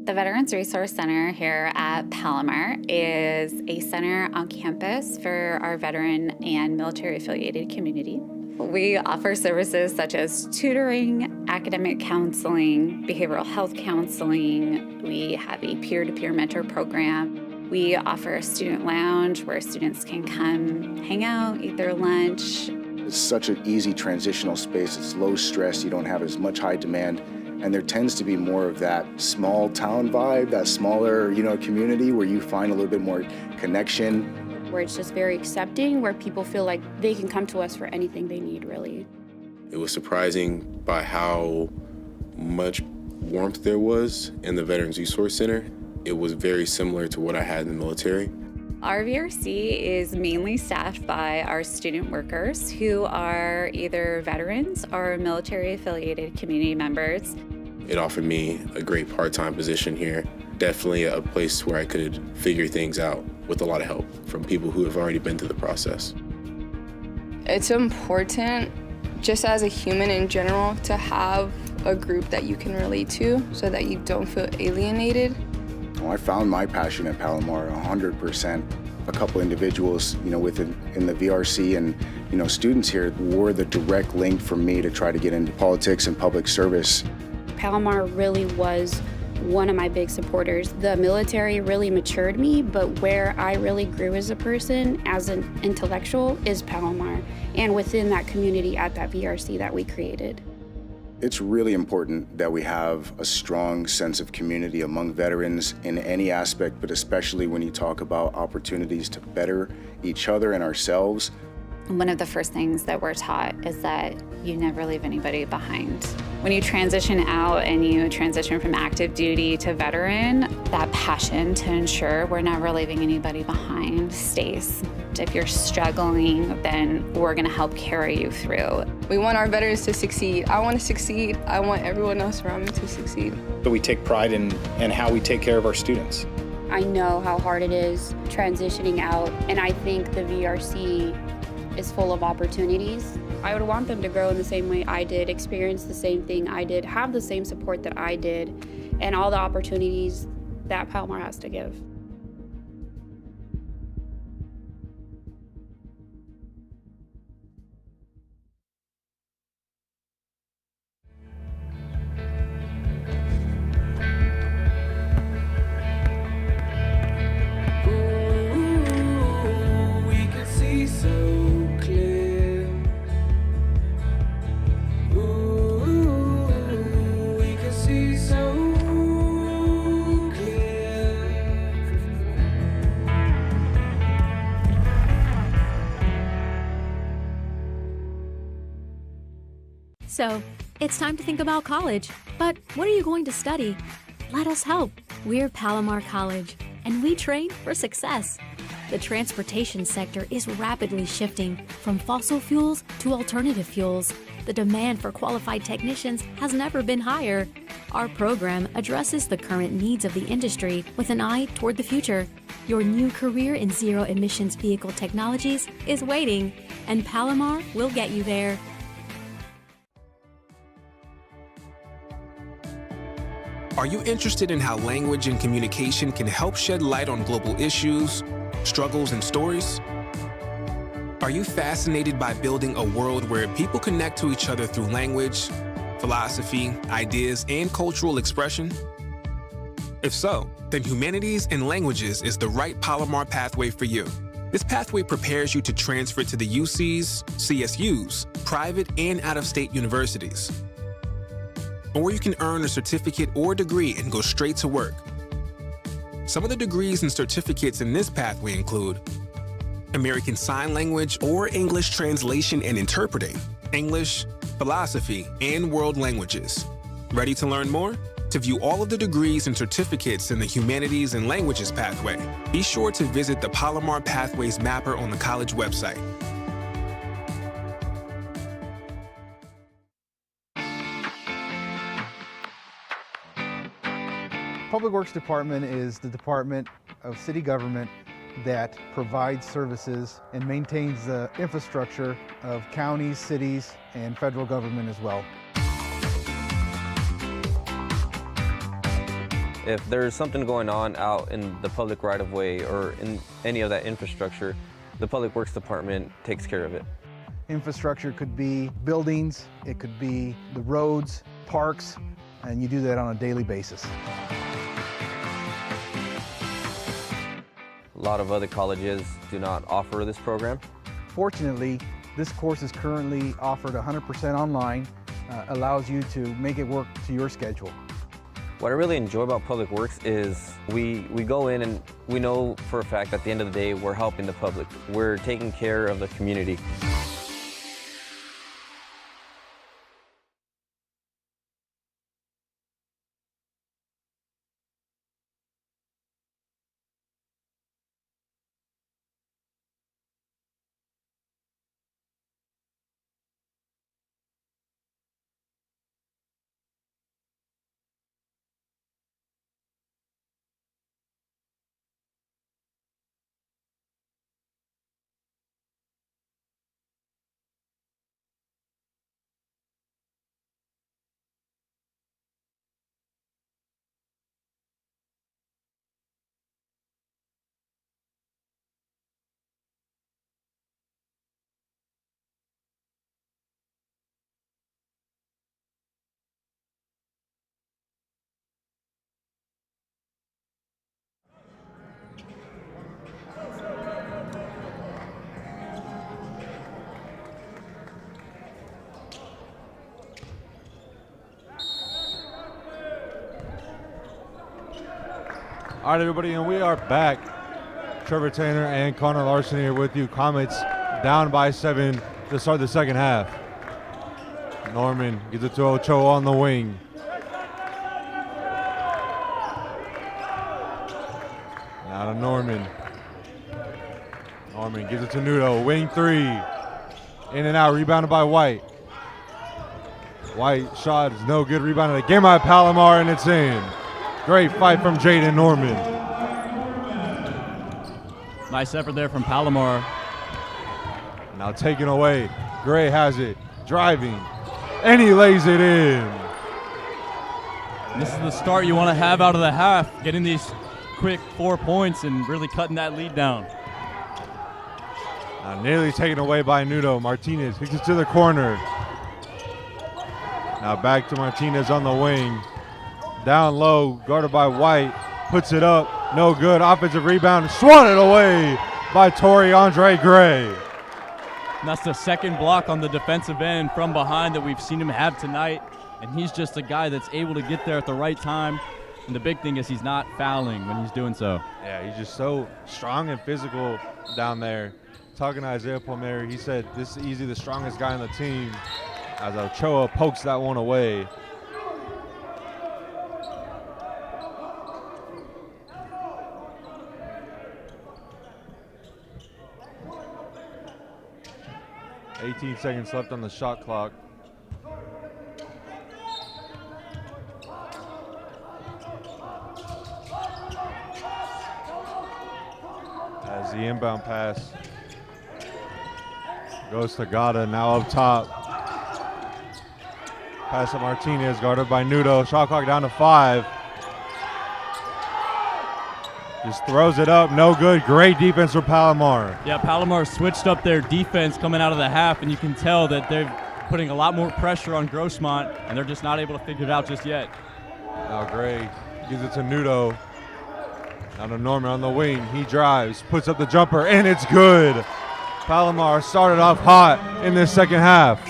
The Veterans Resource Center here at Palomar is a center on campus for our veteran and military-affiliated community. We offer services such as tutoring, academic counseling, behavioral health counseling. We have a peer-to-peer mentor program. We offer a student lounge where students can come hang out, eat their lunch. It's such an easy transitional space. It's low stress. You don't have as much high demand. And there tends to be more of that small town vibe, that smaller, community where you find a little bit more connection. Where it's just very accepting, where people feel like they can come to us for anything they need, really. It was surprising by how much warmth there was in the Veterans Resource Center. It was very similar to what I had in the military. Our VRC is mainly staffed by our student workers who are either veterans or military-affiliated community members. It offered me a great part-time position here definitely a place where I could figure things out with a lot of help from people who have already been through the process. It's important, just as a human in general, to have a group that you can relate to so that you don't feel alienated. Well, I found my passion at Palomar 100%. A couple individuals, in the VRC and, students here were the direct link for me to try to get into politics and public service. Palomar really was one of my big supporters. The military really matured me, but where I really grew as a person, as an intellectual, is Palomar, and within that community at that VRC that we created. It's really important that we have a strong sense of community among veterans in any aspect, but especially when you talk about opportunities to better each other and ourselves. One of the first things that we're taught is that you never leave anybody behind. When you transition out and you transition from active duty to veteran, that passion to ensure we're never leaving anybody behind stays. If you're struggling, then we're gonna help carry you through. We want our veterans to succeed. I want to succeed. I want everyone else around me to succeed. But we take pride in how we take care of our students. I know how hard it is transitioning out, and I think the VRC is full of opportunities. I would want them to grow in the same way I did, experience the same thing I did, have the same support that I did, and all the opportunities that Palomar has to give. So, it's time to think about college. But what are you going to study? Let us help. We're Palomar College, and we train for success. The transportation sector is rapidly shifting from fossil fuels to alternative fuels. The demand for qualified technicians has never been higher. Our program addresses the current needs of the industry with an eye toward the future. Your new career in zero-emissions vehicle technologies is waiting, and Palomar will get you there. Are you interested in how language and communication can help shed light on global issues, struggles, and stories? Are you fascinated by building a world where people connect to each other through language, philosophy, ideas, and cultural expression? If so, then Humanities and Languages is the right Palomar pathway for you. This pathway prepares you to transfer to the UCs, CSUs, private and out-of-state universities. Or you can earn a certificate or degree and go straight to work. Some of the degrees and certificates in this pathway include American Sign Language or English Translation and Interpreting, English, Philosophy, and World Languages. Ready to learn more? To view all of the degrees and certificates in the Humanities and Languages pathway, be sure to visit the Palomar Pathways Mapper on the college website. Public Works Department is the department of city government that provides services and maintains the infrastructure of counties, cities, and federal government as well. If there's something going on out in the public right-of-way or in any of that infrastructure, the Public Works Department takes care of it. Infrastructure could be buildings, it could be the roads, parks, and you do that on a daily basis. A lot of other colleges do not offer this program. Fortunately, this course is currently offered 100% online, allows you to make it work to your schedule. What I really enjoy about Public Works is we go in and we know for a fact at the end of the day we're helping the public. We're taking care of the community. All right, everybody, and we are back. Trevor Tanner and Connor Larson here with you. Comets down by 7 to start the second half. Norman gets it to Ochoa on the wing. Now to Norman. Norman gives it to Nudo. Wing 3. In and out, rebounded by White. White shot is no good. Rebounded again by Palomar, and it's in. Great fight from Jaden Norman. Nice effort there from Palomar. Now taken away. Gray has it. Driving. And he lays it in. This is the start you want to have out of the half. Getting these quick 4 points and really cutting that lead down. Now nearly taken away by Nudo. Martinez kicks it to the corner. Now back to Martinez on the wing. Down low, guarded by White. Puts it up, no good. Offensive rebound, swatted away by Torrey Andre Gray. And that's the second block on the defensive end from behind that we've seen him have tonight. And he's just a guy that's able to get there at the right time. And the big thing is he's not fouling when he's doing so. Yeah, he's just so strong and physical down there. Talking to Isaiah Palmieri, he said this is easily the strongest guy on the team as Ochoa pokes that one away. .18 seconds left on the shot clock. As the inbound pass goes to Gata, now up top. Pass to Martinez, guarded by Nudo. Shot clock down to 5. Just throws it up, no good. Great defense for Palomar. Yeah, Palomar switched up their defense coming out of the half, and you can tell that they're putting a lot more pressure on Grossmont, and they're just not able to figure it out just yet. Now Gray gives it to Nudo. Now to Norman on the wing. He drives, puts up the jumper, and it's good. Palomar started off hot in this second half.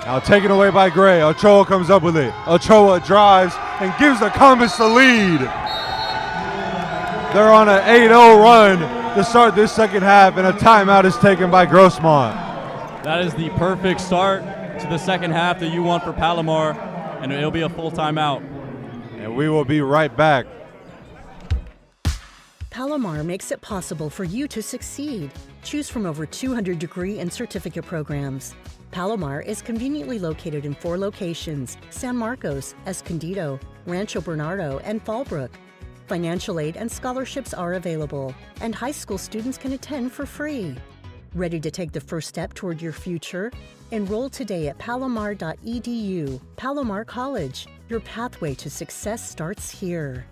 Now taken away by Gray. Ochoa comes up with it. Ochoa drives and gives the Comets the lead. They're on an 8-0 run to start this second half, and a timeout is taken by Grossmont. That is the perfect start to the second half that you want for Palomar, and it'll be a full timeout. And we will be right back. Palomar makes it possible for you to succeed. Choose from over 200 degree and certificate programs. Palomar is conveniently located in 4 locations: San Marcos, Escondido, Rancho Bernardo, and Fallbrook. Financial aid and scholarships are available, and high school students can attend for free. Ready to take the first step toward your future? Enroll today at palomar.edu. Palomar College. Your pathway to success starts here.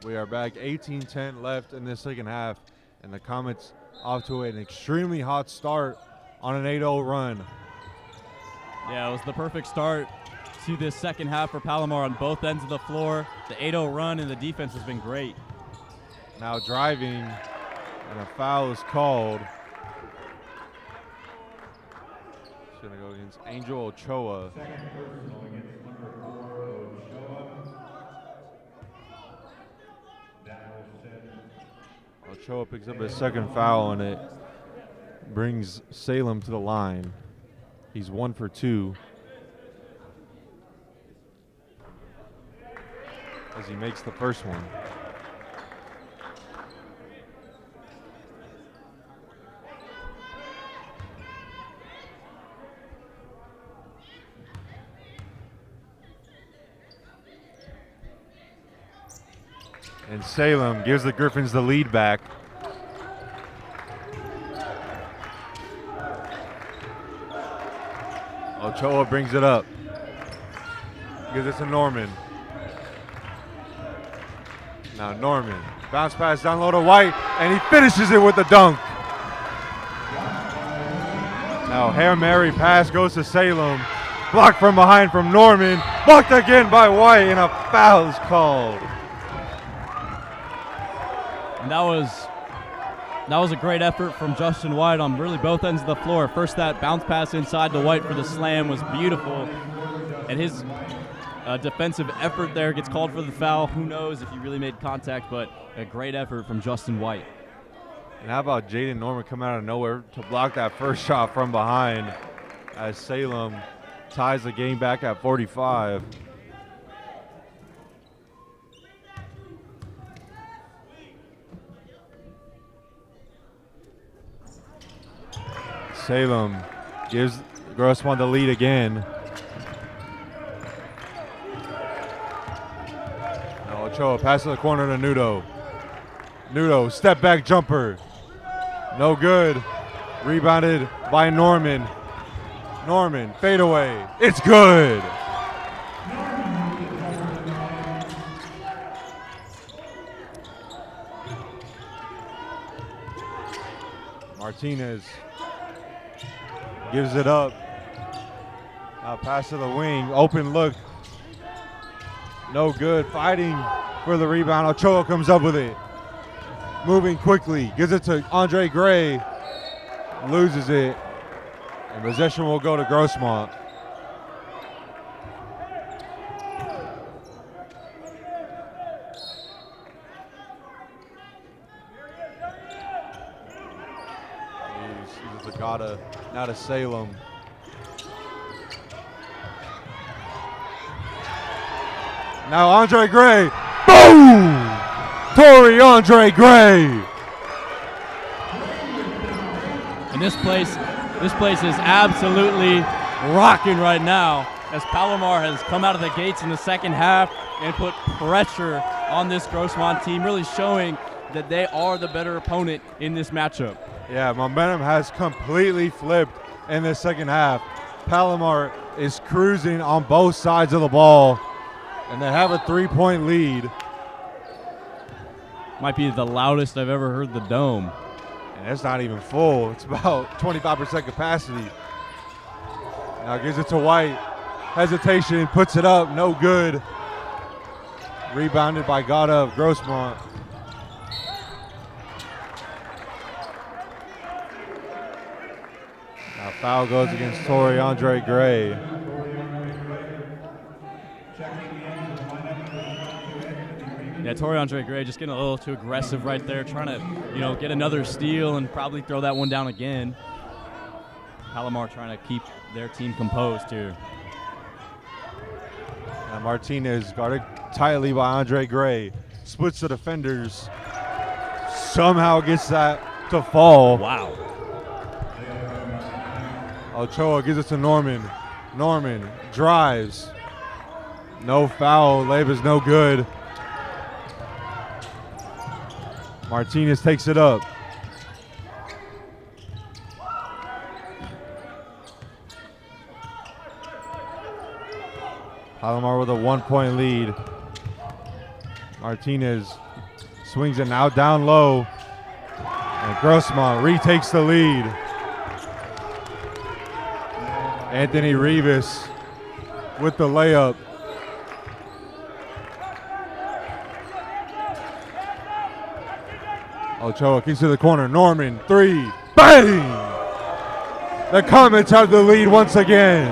We are back, 18-10 left in this second half, and the Comets off to an extremely hot start on an 8-0 run. Yeah, it was the perfect start to this second half for Palomar on both ends of the floor. The 8-0 run and the defense has been great. Now driving, and a foul is called. It's going to go against Angel Ochoa. Ochoa picks up his second foul, and it brings Salem to the line. He's 1 for 2 as he makes the first one. And Salem gives the Griffins the lead back. Ochoa brings it up. Gives it to Norman. Now Norman. Bounce pass down low to White, and he finishes it with the dunk. Now Hail Mary pass goes to Salem. Blocked from behind from Norman. Blocked again by White, and a foul is called. And that was a great effort from Justin White on really both ends of the floor. First, that bounce pass inside to White for the slam was beautiful. And his defensive effort there gets called for the foul. Who knows if he really made contact, but a great effort from Justin White. And how about Jaden Norman coming out of nowhere to block that first shot from behind as Salem ties the game back at 45. Salem gives Grossmont the lead again. Now Ochoa passes the corner to Nudo. Nudo, step back jumper. No good. Rebounded by Norman. Norman, fade away. It's good. Martinez gives it up. Now pass to the wing. Open look. No good. Fighting for the rebound. Ochoa comes up with it. Moving quickly. Gives it to Andre Gray. Loses it. And possession will go to Grossmont. Zagata now to Salem. Now Andre Gray. Boom! Torrey Andre Gray. And this place is absolutely rocking right now as Palomar has come out of the gates in the second half and put pressure on this Grossmont team, really showing that they are the better opponent in this matchup. Yeah, momentum has completely flipped in the second half. Palomar is cruising on both sides of the ball, and they have a 3-point lead. Might be the loudest I've ever heard the Dome. And it's not even full. It's about 25% capacity. Now gives it to White. Hesitation, puts it up, no good. Rebounded by Gata of Grossmont. Now foul goes against Torrey Andre Gray. Yeah, Torrey Andre Gray just getting a little too aggressive right there, trying to, get another steal and probably throw that one down again. Palomar trying to keep their team composed here. Now Martinez guarded tightly by Andre Gray. Splits the defenders. Somehow gets that to fall. Wow. Ochoa gives it to Norman. Norman drives. No foul. Layup no good. Martinez takes it up. Palomar with a 1-point lead. Martinez swings it now down low. And Grossmont retakes the lead. Anthony Rivas with the layup. Ochoa kicks to the corner. Norman, 3. Bang! The Comets have the lead once again.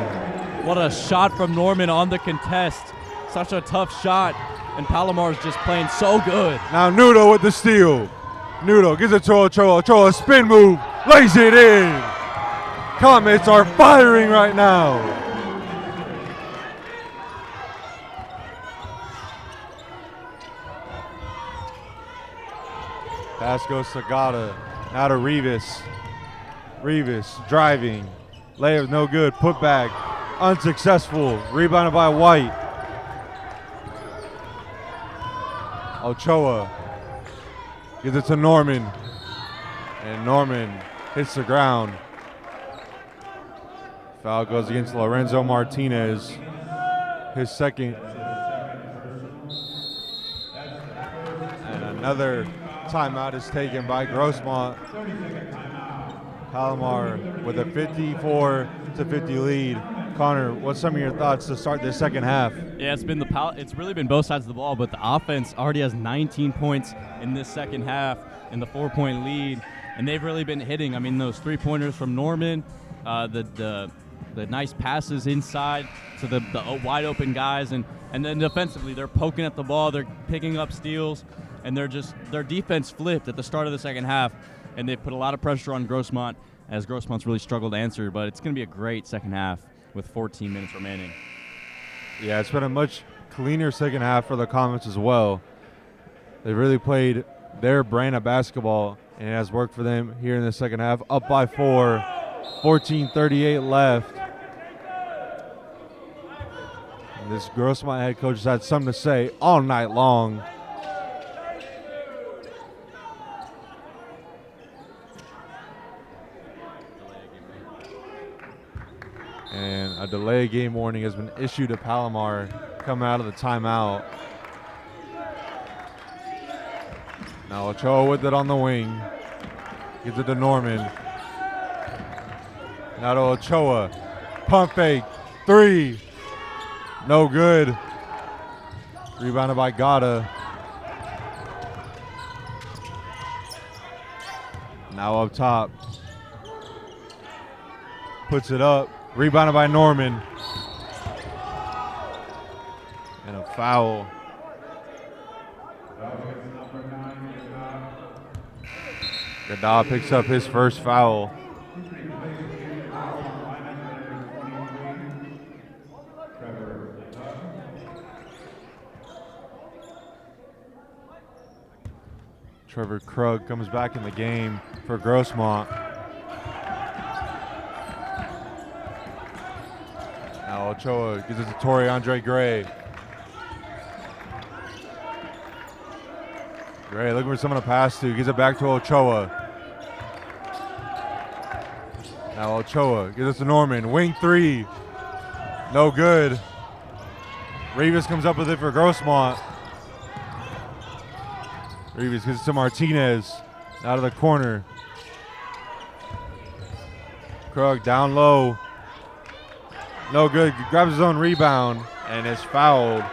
What a shot from Norman on the contest. Such a tough shot. And Palomar's just playing so good. Now Nudo with the steal. Nudo gives it to Ochoa. Ochoa spin move. Lays it in. Comets are firing right now. Pass goes to Gata. Now to Rivas. Rivas driving. Layup no good. Put back. Unsuccessful. Rebounded by White. Ochoa gives it to Norman. And Norman hits the ground. Foul goes against Lorenzo Martinez. His second. And another timeout is taken by Grossmont. Palomar with a 54-50 lead. Connor, what's some of your thoughts to start this second half? Yeah, it's really been both sides of the ball, but the offense already has 19 points in this second half in the 4-point lead, and they've really been hitting. I mean, those 3-pointers from Norman, the nice passes inside to the wide open guys, and then defensively they're poking at the ball, they're picking up steals, and their defense flipped at the start of the second half, and they put a lot of pressure on Grossmont as Grossmont's really struggled to answer. But it's going to be a great second half with 14 minutes remaining. Yeah, it's been a much cleaner second half for the Comets as well. They really played their brand of basketball, and it has worked for them here in the second half. Up by 4, 14:38 left. And this Grossmont head coach has had something to say all night long. And a delay game warning has been issued to Palomar coming out of the timeout. Now Ochoa with it on the wing. Gives it to Norman. Now to Ochoa. Pump fake. 3. No good. Rebounded by Gata. Now up top. Puts it up. Rebounded by Norman. And a foul. Gada picks up his first foul. Trevor Krug comes back in the game for Grossmont. Now Ochoa gives it to Andre Gray. Gray looking for someone to pass to. Gives it back to Ochoa. Now Ochoa gives it to Norman. Wing 3. No good. Rivas comes up with it for Grossmont. Rivas gives it to Martinez. Out of the corner. Krug down low. No good. Grabs his own rebound and is fouled.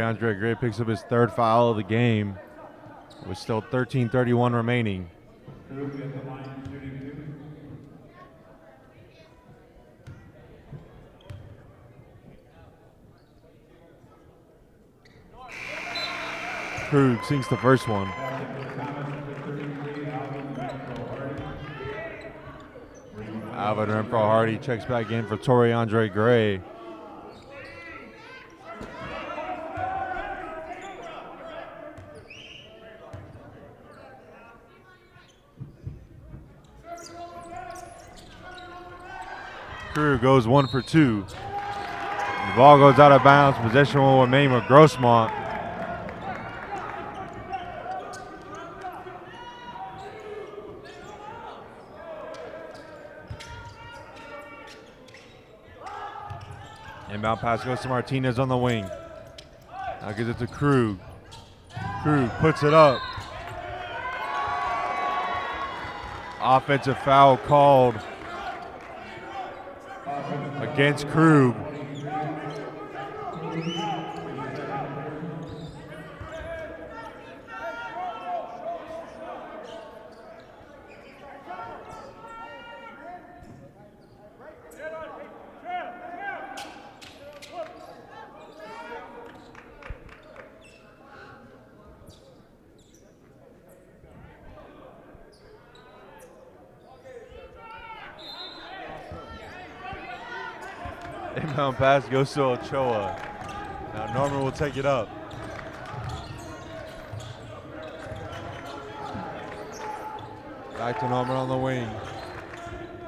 Andre Gray picks up his third foul of the game. With still 13:31 remaining. Krug sinks the first one. Alvin Renfro Hardy checks back in for Andre Gray. Krug goes 1 for 2. The ball goes out of bounds. Possession will remain with Grossmont. Inbound pass goes to Martinez on the wing. Now gives it to Krug. Krug puts it up. Offensive foul called against Krug. Inbound pass goes to Ochoa. Now Norman will take it up. Back to Norman on the wing.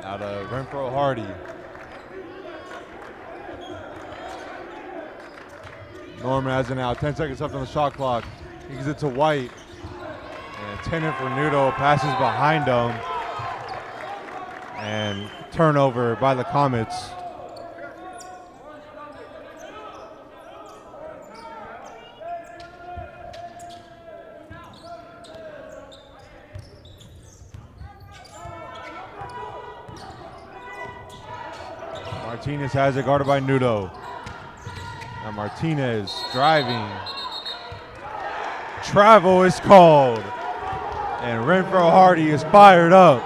Now Out of Renfro Hardy. Norman has it now. 10 seconds left on the shot clock. He gives it to White. And 10 in for Nudo. Passes behind him. And turnover by the Comets. Martinez has it, guarded by Nudo. Now Martinez driving. Travel is called. And Renfro Hardy is fired up.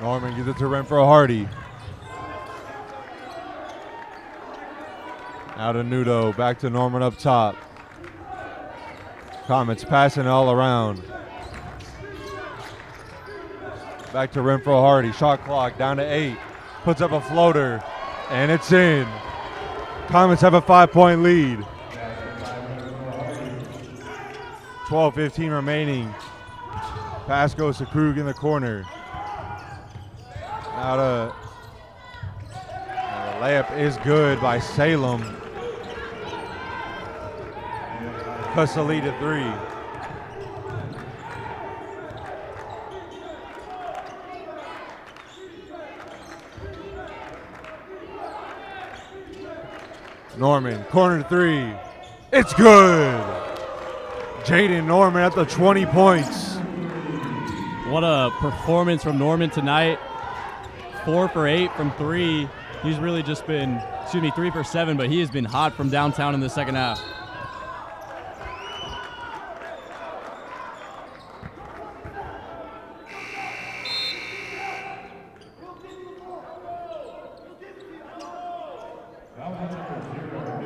Norman gives it to Renfro Hardy. Out of Nudo, back to Norman up top. Comets passing all around. Back to Renfro Hardy. Shot clock down to 8. Puts up a floater, and it's in. Comets have a 5-point lead. 12:15 remaining. Pass goes to Krug in the corner. Now the layup is good by Salem. Cuts the lead to 3. Norman, corner 3. It's good. Jaden Norman at the 20 points. What a performance from Norman tonight. 4 for 8 from 3. He's really just been, 3 for 7, but he has been hot from downtown in the second half.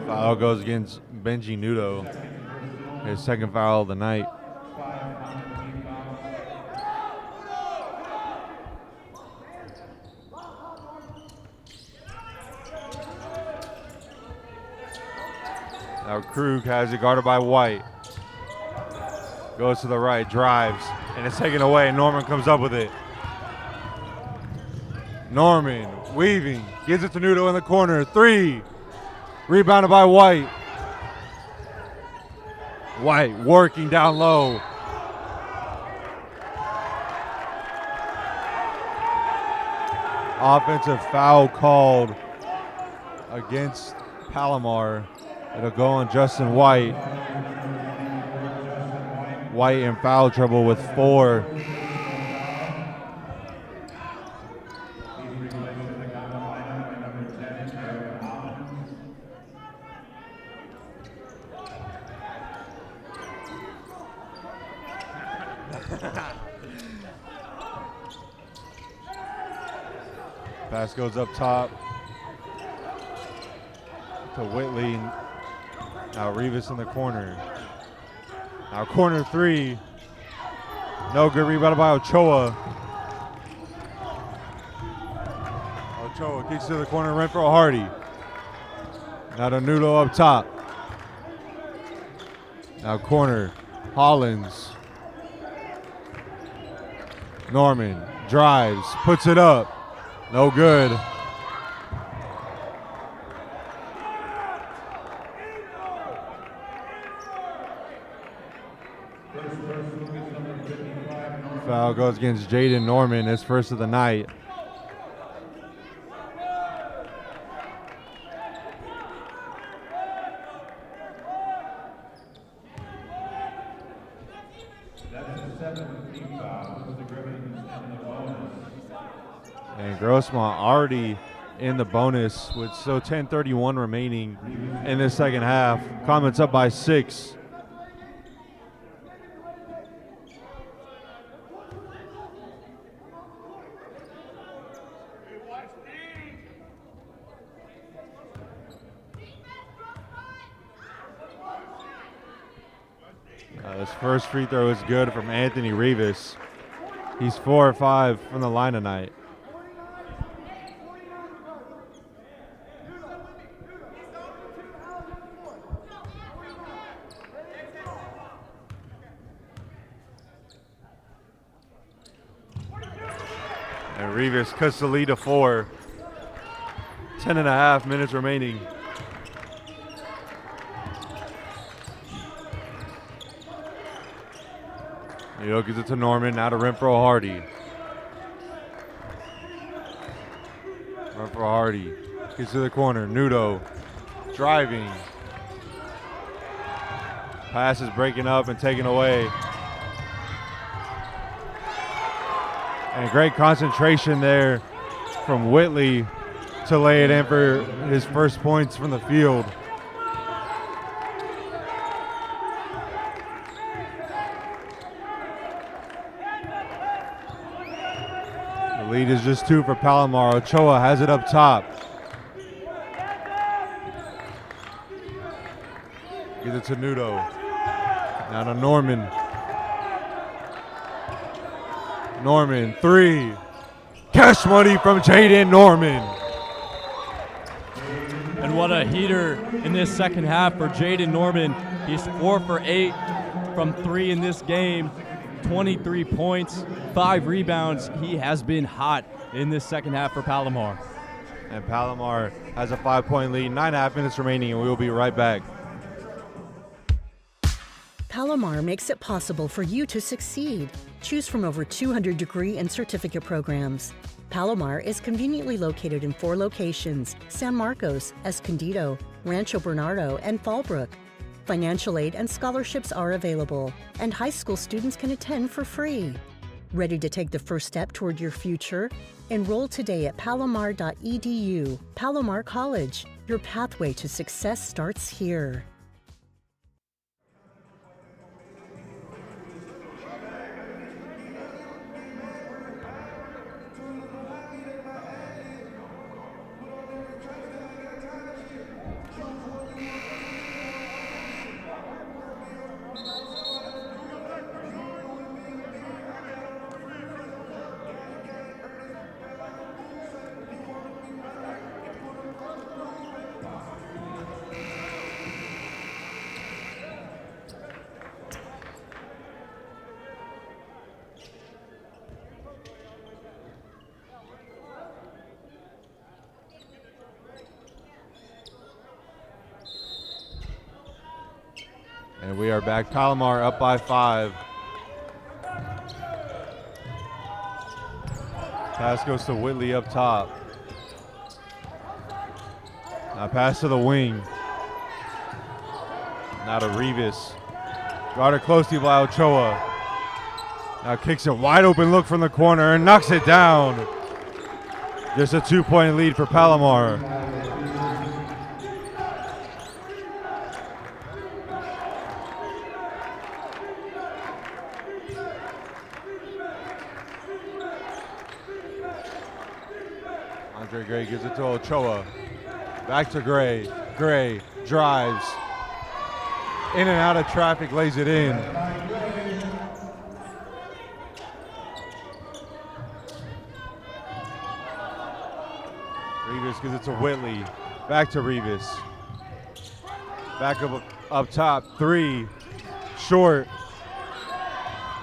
Foul goes against Benji Nudo. His second foul of the night. Now Krug has it, guarded by White. Goes to the right, drives, and it's taken away. Norman comes up with it. Norman weaving, gives it to Nudo in the corner. 3. Rebounded by White. White working down low. Offensive foul called against Palomar. It'll go on Justin White. White in foul trouble with 4. Pass goes up top to Whitley. Now Rivas in the corner. Now corner 3. No good, rebounded by Ochoa. Ochoa kicks to the corner, Renfro Hardy. Now to Nudo up top. Now corner, Hollins. Norman drives, puts it up. No good. Foul goes against Jaden Norman, his first of the night. And Grossmont already in the bonus with 10:31 remaining in the second half. Comets up by 6. His first free throw is good from Anthony Rivas. He's 4 or 5 from the line tonight. And Rivas cuts the lead to 4. 10.5 minutes remaining. Neal gives it to Norman, now to Renfro Hardy. Renfro Hardy gets to the corner. Nudo driving. Pass is breaking up and taken away. And great concentration there from Whitley to lay it in for his first points from the field. The lead is just 2 for Palomar. Ochoa has it up top. Gives it to Nudo. Now to Norman. Norman, 3. Cash money from Jaden Norman. And what a heater in this second half for Jaden Norman. He's 4 for 8 from 3 in this game. 23 points, 5 rebounds. He has been hot in this second half for Palomar. And Palomar has a 5-point lead, 9.5 minutes remaining, and we will be right back. Palomar makes it possible for you to succeed. Choose from over 200 degree and certificate programs. Palomar is conveniently located in 4 locations: San Marcos, Escondido, Rancho Bernardo, and Fallbrook. Financial aid and scholarships are available, and high school students can attend for free. Ready to take the first step toward your future? Enroll today at palomar.edu. Palomar College. Your pathway to success starts here. And we are back. Palomar up by 5. Pass goes to Whitley up top. Now pass to the wing. Now to Rivas. Guarded closely by Ochoa. Now kicks it wide open look from the corner and knocks it down. Just a 2-point lead for Palomar. Gray gives it to Ochoa. Back to Gray. Gray drives. In and out of traffic, lays it in. Rivas gives it to Whitley. Back to Rivas. Back up top. 3. Short.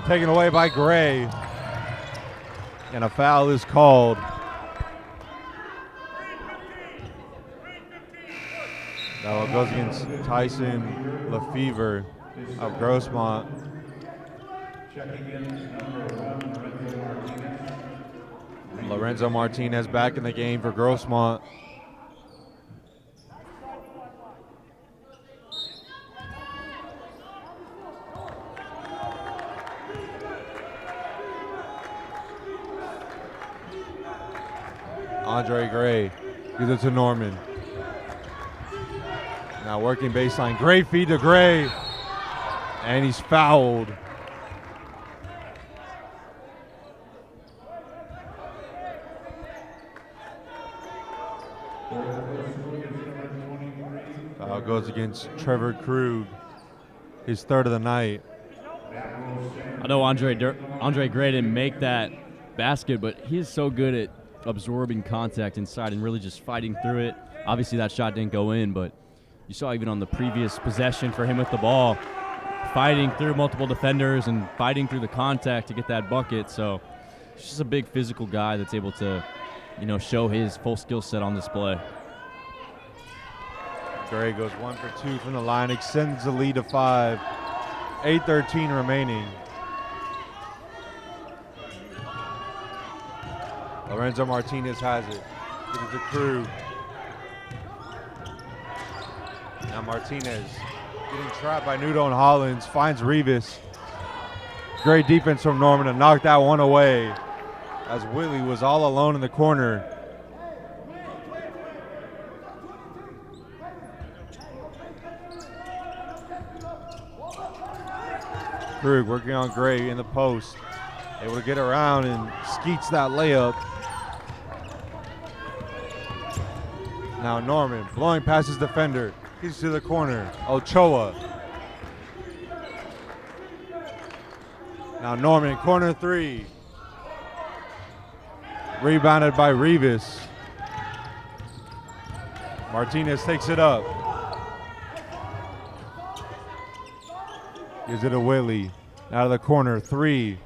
Taken away by Gray. And a foul is called. That goes against Tyson Lefevre of Grossmont. Lorenzo Martinez back in the game for Grossmont. Andre Gray gives it to Norman. Now working baseline, great feed to Gray, and he's fouled. Foul goes against Trevor Krug, his 3rd of the night. I know Andre Gray didn't make that basket, but he's so good at absorbing contact inside and really just fighting through it. Obviously that shot didn't go in, but you saw even on the previous possession for him with the ball, fighting through multiple defenders and fighting through the contact to get that bucket. So He's just a big physical guy that's able to, show his full skill set on display. Gray goes 1 for 2 from the line, extends the lead to 5. 8:13 remaining. Lorenzo Martinez has it. Gives it to Krug. Now Martinez getting trapped by Nudo and Hollins. Finds Rivas. Great defense from Norman to knock that one away as Willie was all alone in the corner. Krug working on Gray in the post. Able to get around and skeets that layup. Now Norman blowing past his defender. He's to the corner. Ochoa. Now Norman, corner 3. Rebounded by Rivas. Martinez takes it up. Gives it to Willie. Out of the corner, 3.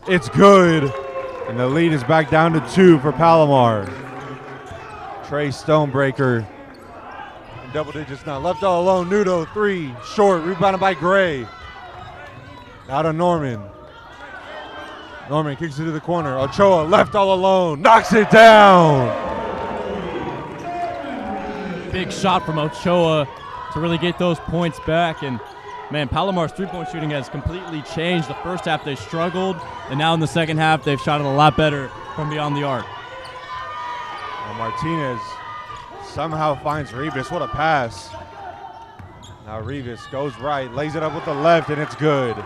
It's good. And the lead is back down to 2 for Palomar. Trey Stonebreaker in double digits now. Left all alone, Nudo, 3. Short, rebounded by Gray. Out of Norman. Norman kicks it to the corner. Ochoa left all alone, knocks it down. Big shot from Ochoa to really get those points back. And man, Palomar's three-point shooting has completely changed. The first half they struggled, and now in the second half they've shot it a lot better from beyond the arc. Now Martinez somehow finds Rivas. What a pass. Now Rivas goes right, lays it up with the left, and it's good.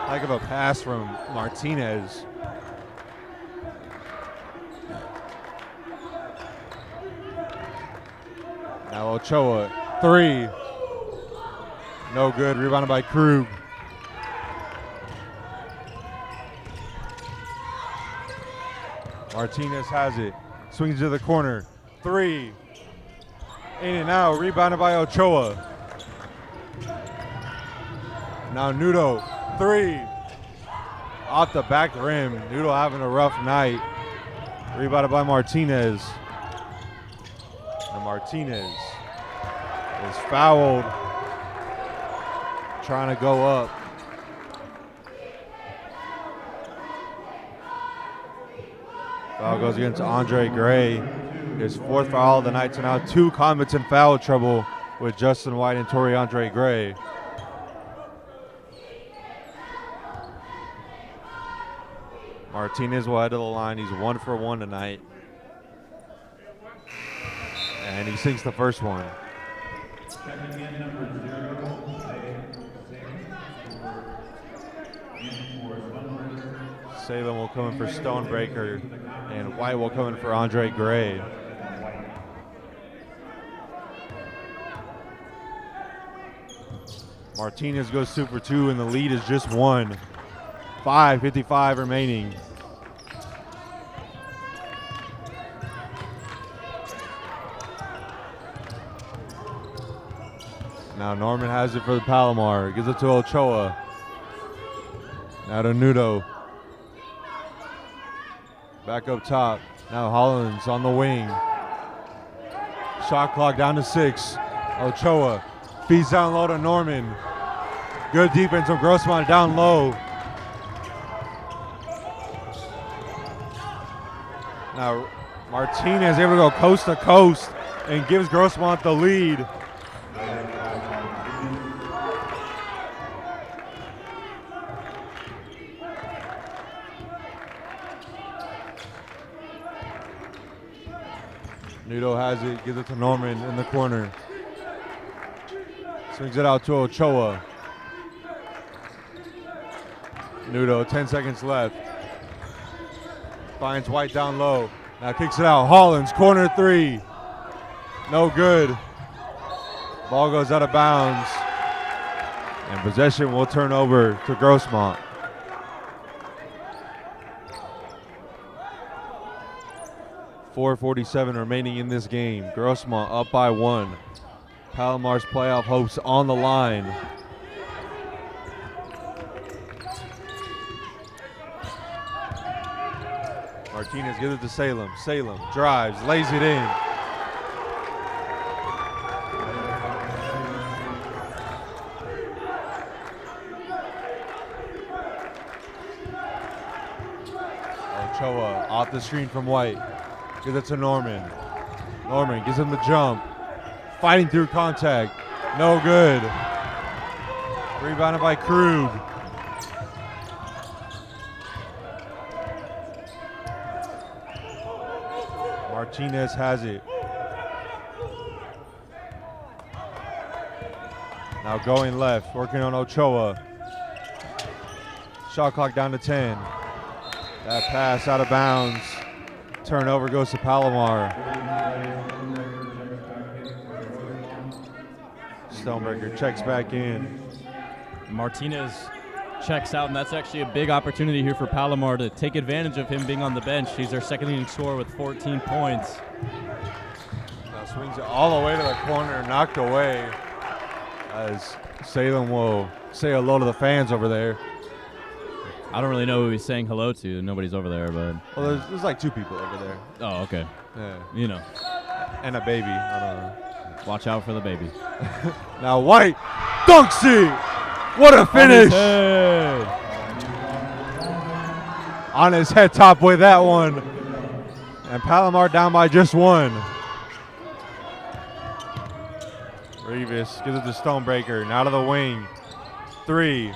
Heck of a pass from Martinez. Now Ochoa, 3. No good, rebounded by Krug. Martinez has it, swings to the corner, 3. In and out, rebounded by Ochoa. Now Nudo, 3. Off the back rim, Nudo having a rough night. Rebounded by Martinez. And Martinez is fouled, trying to go up. Foul goes against Andre Gray. His 4th foul of the night, so now 2 Comets in foul trouble with Justin White and Tori Andre Gray. Martinez will head to the line. He's 1 for 1 tonight. And he sinks the first one. Salem will come in for Stonebreaker, and White will come in for Andre Gray. Martinez goes 2 for 2, and the lead is just 1. 5:55 remaining. Now Norman has it for the Palomar. Gives it to Ochoa. Now to Nudo. Back up top. Now Hollins on the wing. Shot clock down to 6. Ochoa feeds down low to Norman. Good defense from Grossmont down low. Now Martinez able to go coast to coast and gives Grossmont the lead. Nudo has it, gives it to Norman in the corner. Swings it out to Ochoa. Nudo, 10 seconds left. Finds White down low. Now kicks it out. Hollins, corner 3. No good. Ball goes out of bounds. And possession will turn over to Grossmont. .447 remaining in this game. Grossmont up by 1. Palomar's playoff hopes on the line. Martinez gives it to Salem. Salem drives, lays it in. Ochoa off the screen from White. Gives it to Norman. Norman gives him the jump. Fighting through contact. No good. Rebounded by Krug. Martinez has it. Now going left, working on Ochoa. Shot clock down to 10. That pass out of bounds. Turnover goes to Palomar. Stonebreaker checks back in. Martinez checks out, and that's actually a big opportunity here for Palomar to take advantage of him being on the bench. He's their second leading scorer with 14 points. Now swings it all the way to the corner, knocked away. As Salem will say hello to the fans over there. I don't really know who he's saying hello to. Nobody's over there, but... Well, there's like 2 people over there. Oh, okay. Yeah. You know. And a baby. I don't know. Watch out for the baby. Now White dunks it! What a finish! On his head top with that one. And Palomar down by just 1. Rivas gives it to Stonebreaker. Now to the wing. 3.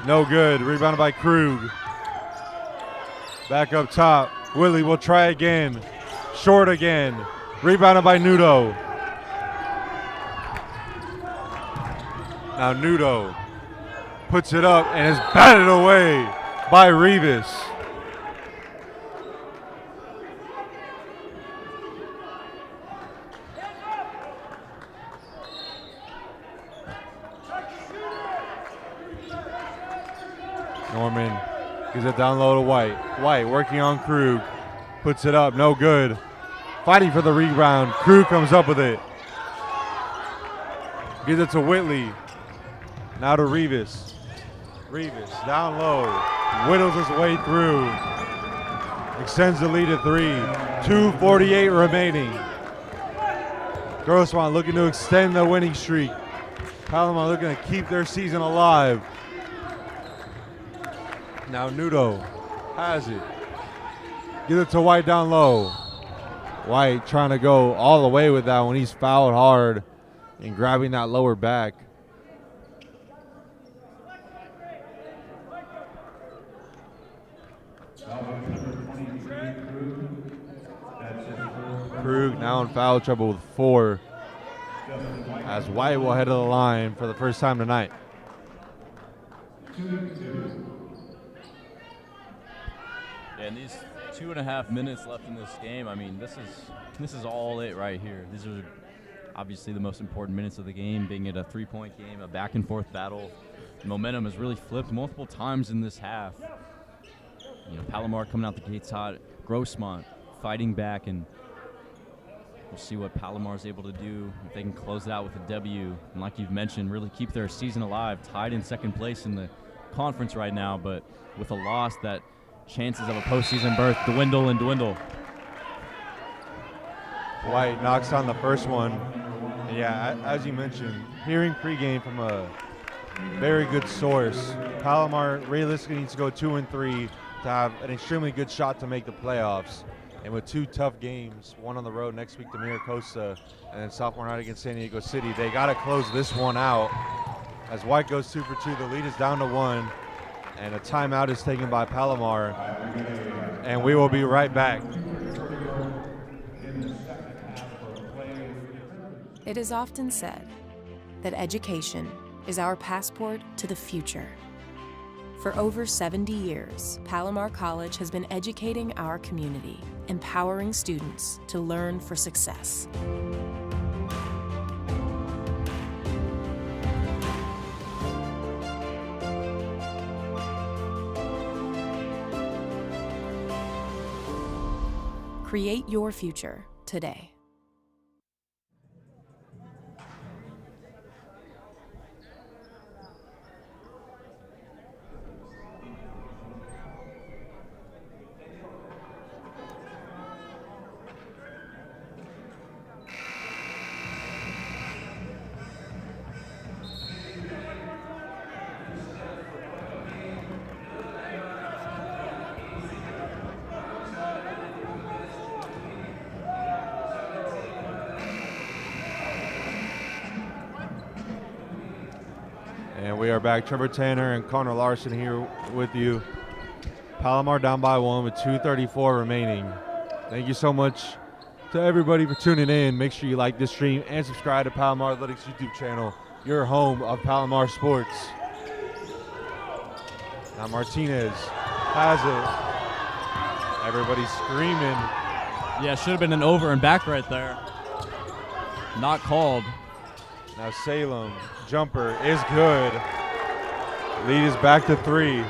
No good. Rebounded by Krug. Back up top. Willie will try again. Short again. Rebounded by Nudo. Now Nudo puts it up and is batted away by Rivas. Norman gives it down low to White. White working on Krug. Puts it up, no good. Fighting for the rebound. Krug comes up with it. Gives it to Whitley. Now to Rivas. Rivas down low. Whittles his way through. Extends the lead to 3. 2:48 remaining. Grossmont looking to extend the winning streak. Palomar looking to keep their season alive. Now Nudo has it. Gives it to White down low. White trying to go all the way with that one. He's fouled hard and grabbing that lower back. Krug now in foul trouble with 4. As White will head to the line for the first time tonight. Yeah, and these 2.5 minutes left in this game, I mean, this is all it right here. These are obviously the most important minutes of the game, being it a 3-point game, a back-and-forth battle. Momentum has really flipped multiple times in this half. You know, Palomar coming out the gates hot, Grossmont fighting back, and we'll see what Palomar's able to do if they can close it out with a W. And like you've mentioned, really keep their season alive, tied in second place in the conference right now, but with a loss, that chances of a postseason berth dwindle and dwindle. White knocks down the first one. And yeah, as you mentioned, hearing pregame from a very good source, Palomar realistically needs to go 2-3 to have an extremely good shot to make the playoffs. And with 2 tough games, one on the road next week to Miracosta and then sophomore night against San Diego City, they got to close this one out. As White goes 2 for 2, the lead is down to 1, and a timeout is taken by Palomar. And we will be right back. It is often said that education is our passport to the future. For over 70 years, Palomar College has been educating our community, empowering students to learn for success. Create your future today. We are back. Trevor Tanner and Connor Larson here with you. Palomar down by 1 with 2:34 remaining. Thank you so much to everybody for tuning in. Make sure you like this stream and subscribe to Palomar Athletics YouTube channel, your home of Palomar sports. Now Martinez has it. Everybody's screaming. Yeah, should have been an over and back right there. Not called. Now Salem, jumper is good. Lead is back to 3.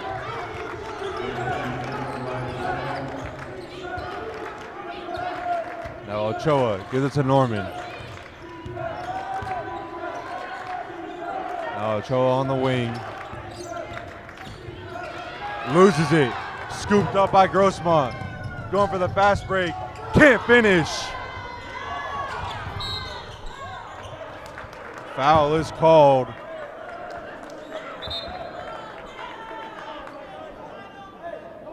Now Ochoa gives it to Norman. Now Ochoa on the wing. Loses it. Scooped up by Grossmont. Going for the fast break. Can't finish. Foul is called.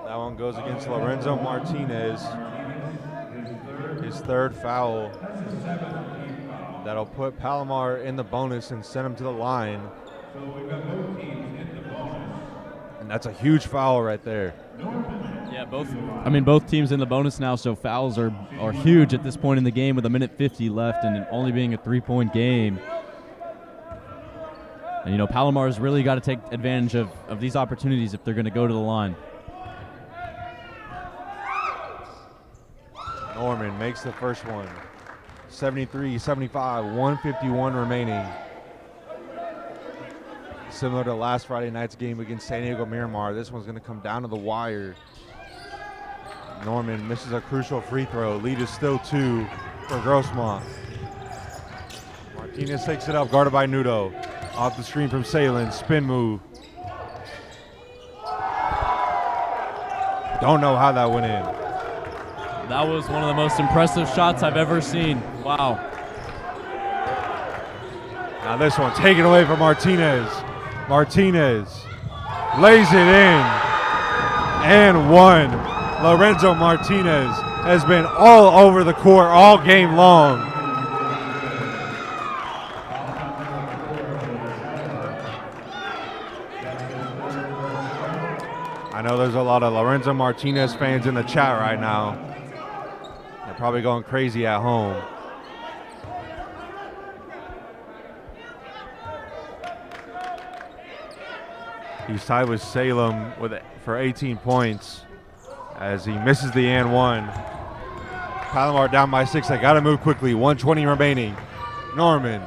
That one goes against Lorenzo Martinez. His 3rd foul. That'll put Palomar in the bonus and send him to the line. And that's a huge foul right there. Yeah, both teams in the bonus now, so fouls are huge at this point in the game with 1:50 left and it only being a 3-point game. And, Palomar's really got to take advantage of these opportunities if they're going to go to the line. Norman makes the first one. 73-75, 1:51 remaining. Similar to last Friday night's game against San Diego Miramar, this one's going to come down to the wire. Norman misses a crucial free throw. Lead is still 2 for Grossmont. Martinez takes it up, guarded by Nudo. Off the screen from Salem, spin move. Don't know how that went in. That was one of the most impressive shots I've ever seen. Wow. Now this one taken away from Martinez. Martinez lays it in and one. Lorenzo Martinez has been all over the court all game long. I know there's a lot of Lorenzo Martinez fans in the chat right now. They're probably going crazy at home. He's tied with Salem for 18 points as he misses the and one. Palomar down by 6. They got to move quickly. 1:20 remaining. Norman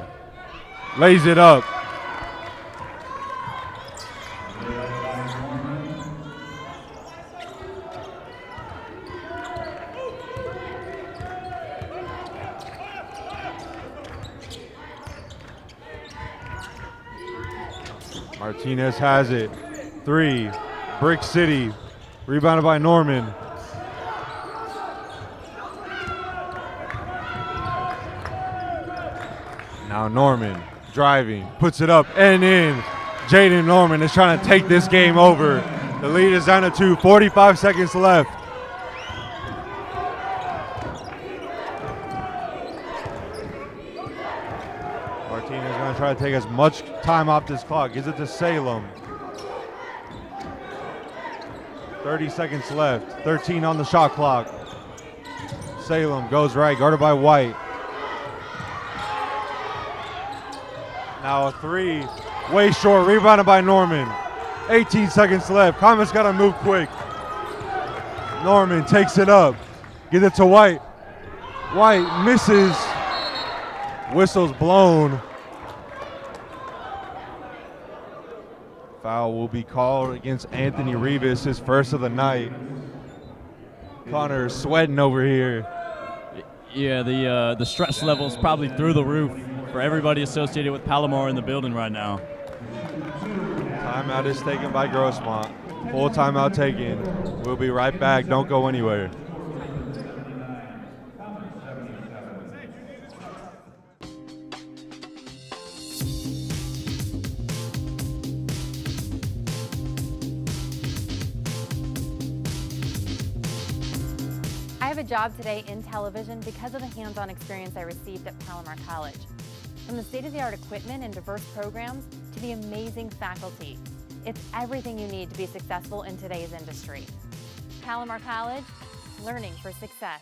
lays it up. Martinez has it. 3. Brick City. Rebounded by Norman. Now Norman driving. Puts it up and in. Jaden Norman is trying to take this game over. The lead is down to 2. 45 seconds left. Martinez is going to try to take as much time off this clock. Gives it to Salem. 30 seconds left. 13 on the shot clock. Salem goes right, guarded by White. Now a 3. Way short. Rebounded by Norman. 18 seconds left. Comets got to move quick. Norman takes it up. Gives it to White. White misses. Whistle's blown. Foul will be called against Anthony Rivas, his first of the night. Connor sweating over here. Yeah, the stress level's probably through the roof for everybody associated with Palomar in the building right now. Timeout is taken by Grossmont. Full timeout taken. We'll be right back. Don't go anywhere. I have a job today in television because of the hands-on experience I received at Palomar College. From the state-of-the-art equipment and diverse programs to the amazing faculty, it's everything you need to be successful in today's industry. Palomar College, learning for success.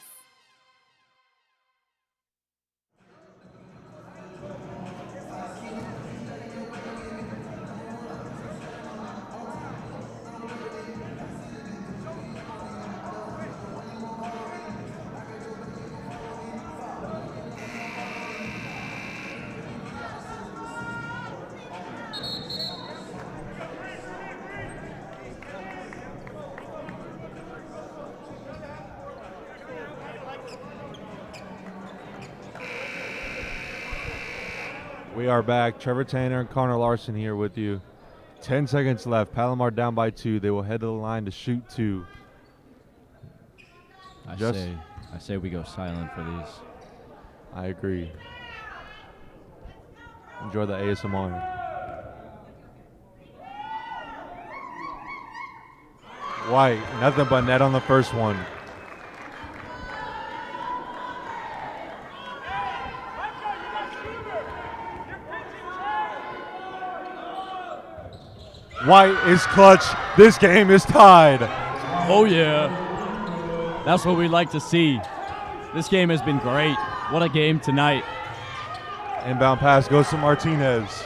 We are back. Trevor Tanner and Connor Larson here with you. 10 seconds left. Palomar down by 2. They will head to the line to shoot 2. I say we go silent for these. I agree. Enjoy the ASMR. White, nothing but net on the first one. White is clutch. This game is tied. Oh, yeah. That's what we like to see. This game has been great. What a game tonight. Inbound pass goes to Martinez.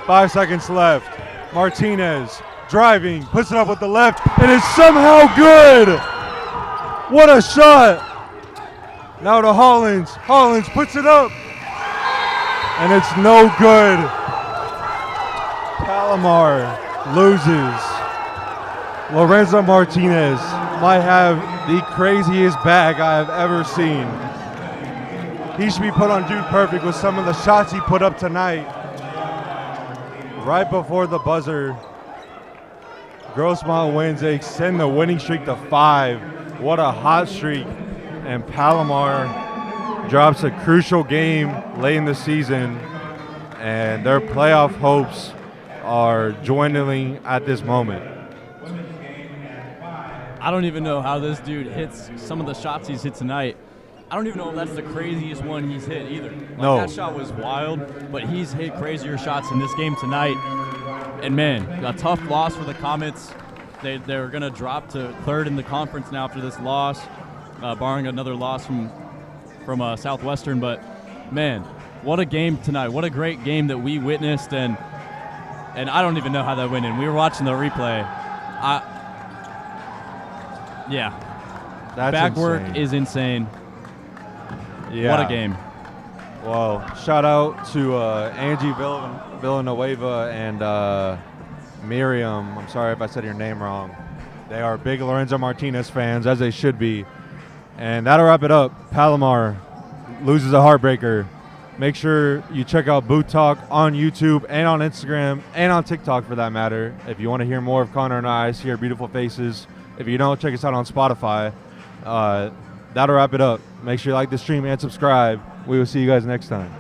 5 seconds left. Martinez driving, puts it up with the left, and it's somehow good. What a shot. Now to Hollins. Hollins puts it up, and it's no good. Palomar loses. Lorenzo Martinez might have the craziest bag I have ever seen. He should be put on Dude Perfect with some of the shots he put up tonight. Right before the buzzer, Grossmont wins. They extend the winning streak to 5. What a hot streak. And Palomar drops a crucial game late in the season, and their playoff hopes are dwindling at this moment. I don't even know how this dude hits some of the shots he's hit tonight. I don't even know if that's the craziest one he's hit either. No. That shot was wild, but he's hit crazier shots in this game tonight. And man, a tough loss for the Comets. They're going to drop to 3rd in the conference now after this loss, barring another loss from Southwestern. But man, what a game tonight. What a great game that we witnessed. And I don't even know how that went in. We were watching the replay. That's Backwork insane. is insane. Yeah. What a game. Well, shout out to Angie Villanueva and Miriam. I'm sorry if I said your name wrong. They are big Lorenzo Martinez fans, as they should be. And that'll wrap it up. Palomar loses a heartbreaker. Make sure you check out Boot Talk on YouTube and on Instagram and on TikTok for that matter. If you want to hear more of Connor and I, see our beautiful faces. If you don't, check us out on Spotify. That'll wrap it up. Make sure you like the stream and subscribe. We will see you guys next time.